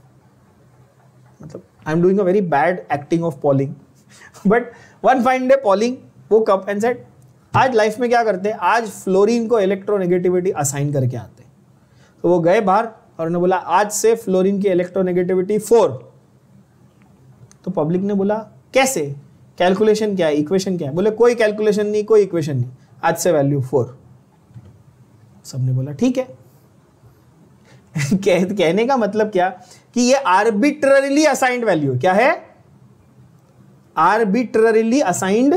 मतलब I am doing a very bad acting of polling but one fine day polling woke up and said आज लाइफ में क्या करते हैं, आज फ्लोरीन को इलेक्ट्रोनेगेटिविटी असाइन करके आते हैं। तो वो गए बाहर और उन्होंने बोला आज से फ्लोरीन की इलेक्ट्रोनेगेटिविटी 4। तो पब्लिक ने बोला कैसे, कैलकुलेशन क्या है, इक्वेशन क्या है? बोले कोई कैलकुलेशन नहीं, कोई इक्वेशन नहीं, आज से वैल्यू 4। सबने बोला ठीक है कहने का मतलब क्या कि ये आर्बिट्ररीली असाइंड वैल्यू, क्या है, आर्बिट्ररीली असाइंड,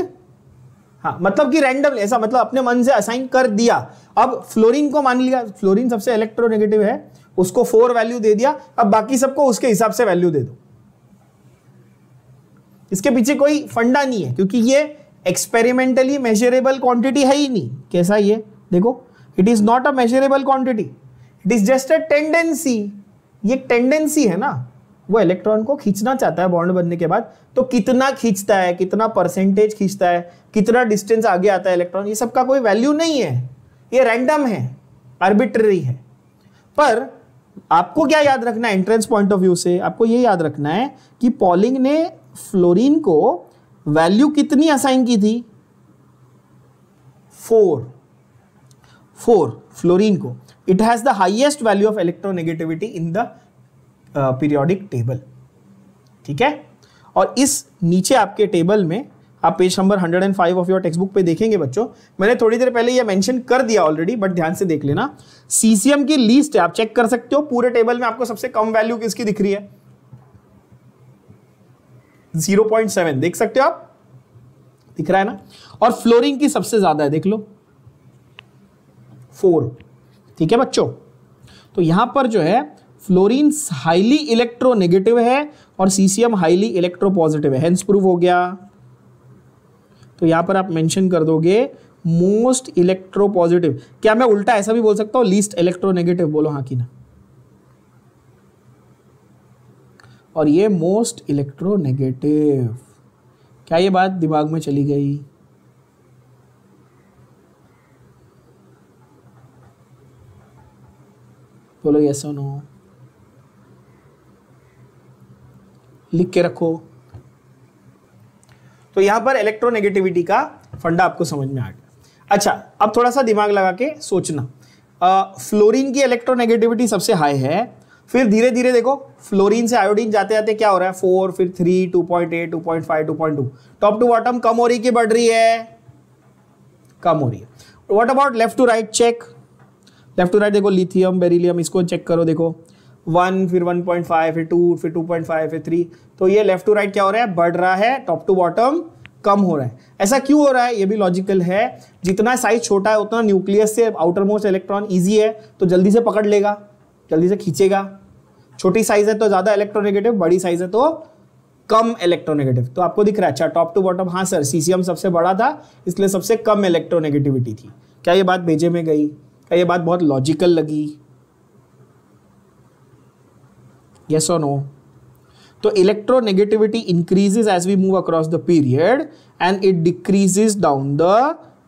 हाँ, मतलब कि रैंडमली, ऐसा मतलब अपने मन से असाइन कर दिया। अब फ्लोरीन को मान लिया, फ्लोरीन सबसे इलेक्ट्रोनेगेटिव है, उसको 4 वैल्यू दे दिया, अब बाकी सबको उसके हिसाब से वैल्यू दे दो। इसके पीछे कोई फंडा नहीं है, क्योंकि ये एक्सपेरिमेंटली मेजरेबल क्वांटिटी है ही नहीं। कैसा ये देखो, it is not a measurable quantity, it is just a tendency. ये टेंडेंसी है ना, वो इलेक्ट्रॉन को खींचना चाहता है बॉन्ड बनने के बाद, तो कितना खींचता है, कितना परसेंटेज खींचता है, कितना डिस्टेंस आगे आता है इलेक्ट्रॉन, ये सब का कोई वैल्यू नहीं है, ये रैंडम है, आर्बिट्ररी है। पर आपको क्या याद रखना है एंट्रेंस पॉइंट ऑफ व्यू से, आपको ये याद रखना है कि पॉलिंग ने फ्लोरीन को वैल्यू कितनी असाइन की थी, 4 फ्लोरीन को। It has the highest value of electronegativity in the periodic table, ठीक है। और इस नीचे आपके टेबल में आप page number 105 of your text book पे देखेंगे बच्चों, मैंने थोड़ी देर पहले ये मेंशन कर दिया ऑलरेडी, बट ध्यान से देख लेना। सीसीएम की लिस्ट है, आप चेक कर सकते हो, पूरे टेबल में आपको सबसे कम वैल्यू किसकी दिख रही है, 0.7 देख सकते हो आप, दिख रहा है ना। और फ्लोरीन की सबसे ज्यादा है, देख लो 4, ठीक है बच्चों। तो यहां पर जो है फ्लोरीन हाईली इलेक्ट्रोनेगेटिव है और सीसीएम हाईली इलेक्ट्रोपॉजिटिव है, हेंस प्रूव हो गया। तो यहां पर आप मेंशन कर दोगे मोस्ट इलेक्ट्रोपॉजिटिव। क्या मैं उल्टा ऐसा भी बोल सकता हूं, लीस्ट इलेक्ट्रोनेगेटिव, बोलो हाँ कि ना। और ये मोस्ट इलेक्ट्रोनेगेटिव, क्या ये बात दिमाग में चली गई? बोलो यस और नो, लिख के रखो। तो यहां पर इलेक्ट्रोनेगेटिविटी का फंडा आपको समझ में आ गया। अच्छा, अब थोड़ा सा दिमाग लगा के सोचना, फ्लोरीन की इलेक्ट्रोनेगेटिविटी सबसे हाई है, फिर धीरे धीरे देखो फ्लोरीन से आयोडीन जाते जाते क्या हो रहा है, 4, फिर 3, 2.8, 2.5, 2.2, टॉप टू बॉटम कम हो रही कि बढ़ रही है, कम हो रही है। What about left to right, check left to right, देखो लिथियम बेरिलियम, इसको चेक करो, देखो 1, फिर 1.5, फिर 2, फिर 2.5, फिर 3, तो ये लेफ्ट टू राइट क्या हो रहा है, बढ़ रहा है, टॉप टू बॉटम कम हो रहा है। ऐसा क्यों हो रहा है, ये भी लॉजिकल है, जितना साइज छोटा है उतना न्यूक्लियस से आउटर मोस्ट इलेक्ट्रॉन ईजी है, तो जल्दी से पकड़ लेगा, जल्दी से खींचेगा। छोटी साइज है तो ज्यादा इलेक्ट्रोनेगेटिव, बड़ी साइज है तो कम इलेक्ट्रोनेगेटिव। तो आपको दिख रहा है, अच्छा टॉप टू बॉटम, हाँ सर सीसीएम सबसे बड़ा था इसलिए सबसे कम इलेक्ट्रोनेगेटिविटी थी। क्या ये बात भेजे में गई? क्या ये बात बहुत लॉजिकल लगी? यस और नो? तो electronegativity increases as we move across the period and it decreases down the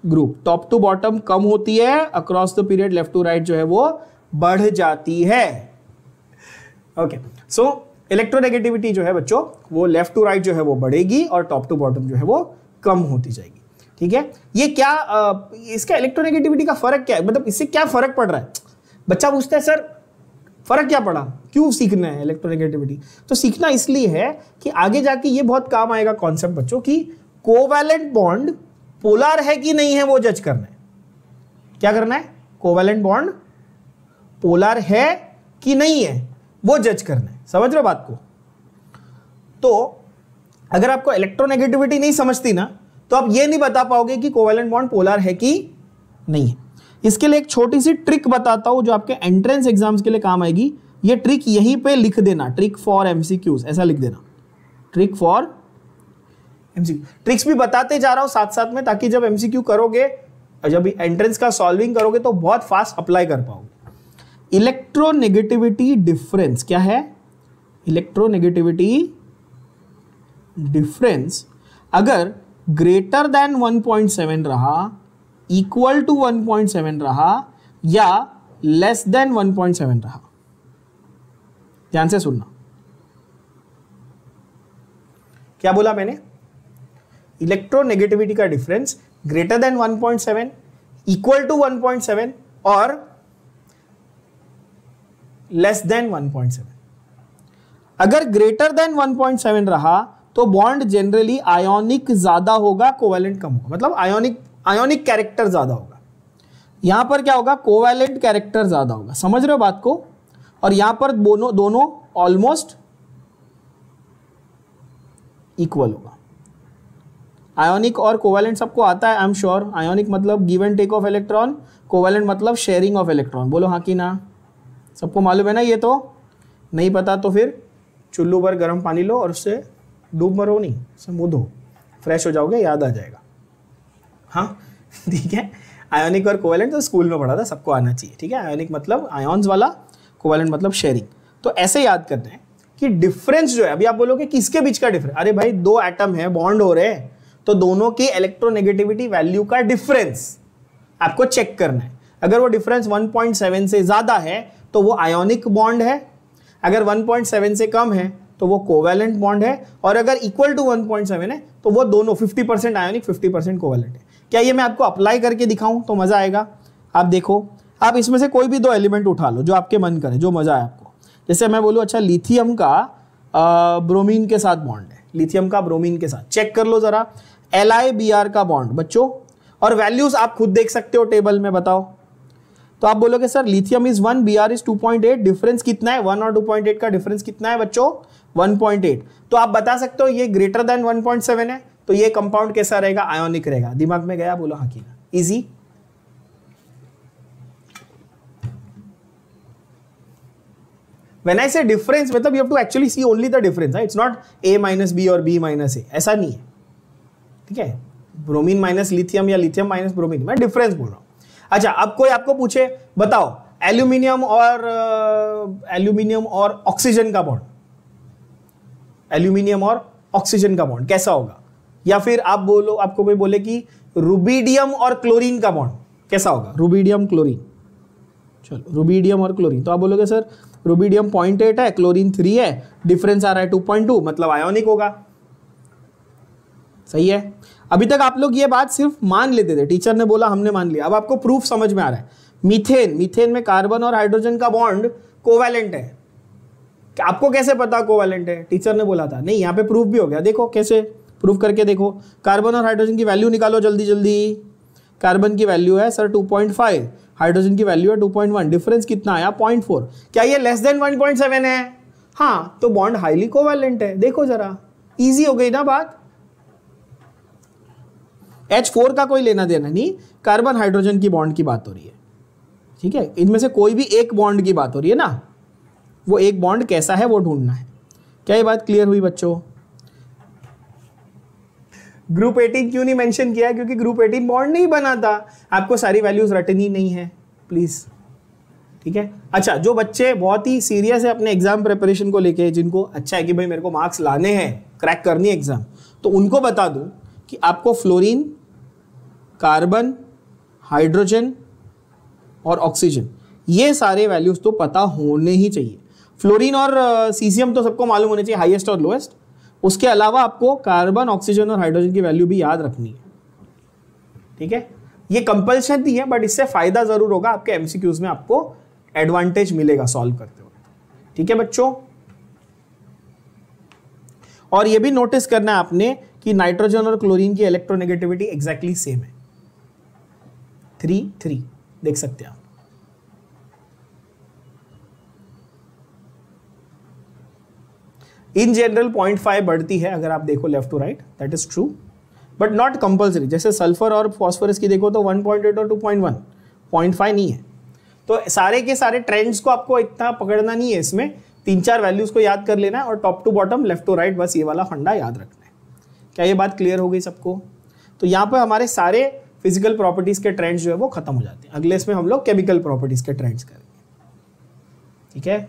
group. Top to bottom कम होती है, across the period left to right जो है वो बढ़ जाती है। ओके, सो इलेक्ट्रोनेगेटिविटी जो है बच्चों वो लेफ्ट टू राइट जो है वो बढ़ेगी और टॉप टू बॉटम जो है वो कम होती जाएगी, ठीक है। ये क्या इसका इलेक्ट्रोनेगेटिविटी का फर्क क्या है, मतलब इससे क्या फर्क पड़ रहा है? बच्चा पूछता है सर फर्क क्या पड़ा, क्यों सीखना है इलेक्ट्रोनेगेटिविटी? तो सीखना इसलिए है कि आगे जाके ये बहुत काम आएगा कॉन्सेप्ट बच्चों, कि कोवैलेंट बॉन्ड पोलर है कि नहीं है वो जज करना है। क्या करना है? कोवैलेंट बॉन्ड पोलर है कि नहीं है वो जज करना है। समझ रहे हो बात को? तो अगर आपको इलेक्ट्रोनेगेटिविटी नहीं समझती ना, तो आप ये नहीं बता पाओगे कि कोवैलेंट बॉन्ड पोलर है कि नहीं है। इसके लिए एक छोटी सी ट्रिक बताता हूं जो आपके एंट्रेंस एग्जाम्स के लिए काम आएगी। ये ट्रिक यहीं पे लिख देना, ट्रिक फॉर एमसीक्यूज, ऐसा लिख देना, ट्रिक फॉर एमसीक्यू ट्रिक्स भी बताते जा रहा हूं साथ साथ में, ताकि जब एमसीक्यू करोगे, जब एंट्रेंस का सॉल्विंग करोगे तो बहुत फास्ट अप्लाई कर पाओगे। इलेक्ट्रोनेगेटिविटी डिफरेंस क्या है? इलेक्ट्रोनेगेटिविटी डिफरेंस अगर ग्रेटर देन 1.7 रहा, इक्वल टू 1.7 रहा या लेस देन 1.7 रहा, ध्यान से सुनना। क्या बोला मैंने? इलेक्ट्रोनेगेटिविटी का difference greater than 1.7, equal to 1.7 और लेस देन 1.7। अगर ग्रेटर देन 1.7 रहा तो बॉन्ड जनरली आयोनिक ज्यादा होगा, कोवेलेंट कम होगा। मतलब आयोनिक कैरेक्टर ज्यादा होगा। यहां पर क्या होगा? कोवेलेंट कैरेक्टर ज्यादा होगा। समझ रहे हो बात को? और यहां पर दोनों ऑलमोस्ट इक्वल होगा। आयोनिक और कोवेलेंट सबको आता है, आई एम श्योर। आयोनिक मतलब give and take of electron, covalent मतलब शेयरिंग ऑफ इलेक्ट्रॉन। बोलो हाँ कि ना? सबको मालूम है ना? ये तो नहीं पता तो फिर चुल्लू पर गर्म पानी लो और उससे डूब मरो नहीं, मुंह धो, फ्रेश हो जाओगे, याद आ जाएगा। हाँ ठीक है। आयोनिक और कोवेलेंट तो स्कूल में पढ़ा था, सबको आना चाहिए। ठीक है, आयोनिक मतलब आयॉन्स वाला, कोवेलेंट मतलब शेयरिंग। तो ऐसे याद करना है कि डिफरेंस जो है, अभी आप बोलोगे किसके बीच का डिफरेंस? अरे भाई दो एटम है, बॉन्ड हो रहे हैं, तो दोनों की इलेक्ट्रोनेगेटिविटी वैल्यू का डिफरेंस आपको चेक करना है। अगर वो डिफरेंस 1.7 से ज्यादा है तो वो आयोनिक बॉन्ड है, अगर 1.7 से कम है तो वो कोवेलेंट बॉन्ड है, और अगर इक्वल टू 1.7 है तो वो दोनों 50% आयोनिक 50% कोवेलेंट है। क्या ये मैं आपको अप्लाई करके दिखाऊं तो मजा आएगा? आप देखो, आप इसमें से कोई भी दो एलिमेंट उठा लो जो आपके मन करे, जो मजा आए आपको। जैसे मैं बोलूं अच्छा लिथियम का ब्रोमीन के साथ बॉन्ड है, लिथियम का ब्रोमीन के साथ, चेक कर लो जरा। LiBr का बॉन्ड बच्चों, और वैल्यूज आप खुद देख सकते हो टेबल में, बताओ। तो आप बोलोगे sir lithium is 1, Br is 2.8, difference कितना है? 1 और 2.8 का डिफरेंस कितना है बच्चों? 1.8। तो आप बता सकते हो ये ग्रेटर देन 1.7 है, तो ये कंपाउंड कैसा रहेगा? आयोनिक रहेगा। दिमाग में गया? बोलो हाँ कि ना? Easy. When I say difference, मतलब you have to actually see only the difference, it's not A minus B और B minus A, ऐसा नहीं है। ठीक है, ब्रोमीन माइनस लिथियम या लिथियम माइनस ब्रोमीन, मैं डिफरेंस बोल रहा हूं। अच्छा, अब कोई आपको पूछे बताओ एल्यूमिनियम और ऑक्सीजन का बॉन्ड, एल्यूमिनियम और ऑक्सीजन का बॉन्ड कैसा होगा? या फिर आप बोलो, आपको कोई बोले कि रुबिडियम और क्लोरीन का बॉन्ड कैसा होगा? रुबिडियम क्लोरीन, चलो रुबिडियम और क्लोरीन, तो आप बोलोगे सर रुबिडियम 0.8 है, क्लोरीन 3 है, डिफरेंस आ रहा है 2.2, मतलब आयोनिक होगा। सही है। अभी तक आप लोग ये बात सिर्फ मान लेते थे, टीचर ने बोला हमने मान लिया। अब आपको प्रूफ समझ में आ रहा है। मीथेन में कार्बन और हाइड्रोजन का बॉन्ड कोवेलेंट है। आपको कैसे पता कोवेलेंट है? टीचर ने बोला था। नहीं, यहाँ पे प्रूफ भी हो गया। देखो कैसे प्रूफ करके देखो। कार्बन और हाइड्रोजन की वैल्यू निकालो जल्दी जल्दी। कार्बन की वैल्यू है सर 2.5, हाइड्रोजन की वैल्यू है 2.1, डिफरेंस कितना आया? 0.4। क्या ये लेस देन 1.7 है? हाँ, तो बॉन्ड हाईली कोवेलेंट है। देखो जरा, इजी हो गई ना बात। H4 का कोई लेना देना नहीं, कार्बन हाइड्रोजन की बॉन्ड की बात हो रही है। ठीक है, इनमें से कोई भी एक बॉन्ड की बात हो रही है ना, वो एक बॉन्ड कैसा है वो ढूंढना है। क्या ये बात क्लियर हुई बच्चों? ग्रुप 18 क्यों नहीं मेंशन किया? क्योंकि ग्रुप 18 बॉन्ड नहीं बना था। आपको सारी वैल्यूज रटनी नहीं है प्लीज। ठीक है। अच्छा, जो बच्चे बहुत ही सीरियस है अपने एग्जाम प्रिपरेशन को लेके, जिनको अच्छा है कि भाई मेरे को मार्क्स लाने हैं, क्रैक करनी है एग्जाम, तो उनको बता दूं कि आपको फ्लोरीन, कार्बन, हाइड्रोजन और ऑक्सीजन, ये सारे वैल्यूज तो पता होने ही चाहिए। फ्लोरीन और सीजियम तो सबको मालूम होने चाहिए, हाईएस्ट और लोएस्ट। उसके अलावा आपको कार्बन, ऑक्सीजन और हाइड्रोजन की वैल्यू भी याद रखनी है। ठीक है, ये कंपल्शन नहीं है, बट इससे फायदा जरूर होगा। आपके एमसीक्यूज में आपको एडवांटेज मिलेगा सॉल्व करते हुए। ठीक है बच्चों, और ये भी नोटिस करना है आपने कि नाइट्रोजन और क्लोरीन की इलेक्ट्रोनेगेटिविटी एग्जैक्टली सेम है, 3 देख सकते हैं आप। इन जनरल 0.5 बढ़ती है अगर आप देखो left to right, that is true, but not compulsory. जैसे सल्फर और फॉस्फोरस की देखो तो 1.8 और 2.1, 0.5 नहीं है। तो सारे के सारे ट्रेंड्स को आपको इतना पकड़ना नहीं है, इसमें 3-4 वैल्यूज को याद कर लेना है और top to bottom, left to right, बस ये वाला फंडा याद रखना है। क्या ये बात क्लियर हो गई सबको? तो यहाँ पर हमारे सारे फिजिकल प्रॉपर्टीज़ के ट्रेंड्स जो है वो खत्म हो जाते हैं। अगले इसमें हम लोग केमिकल प्रॉपर्टीज़ के ट्रेंड्स करेंगे, ठीक है।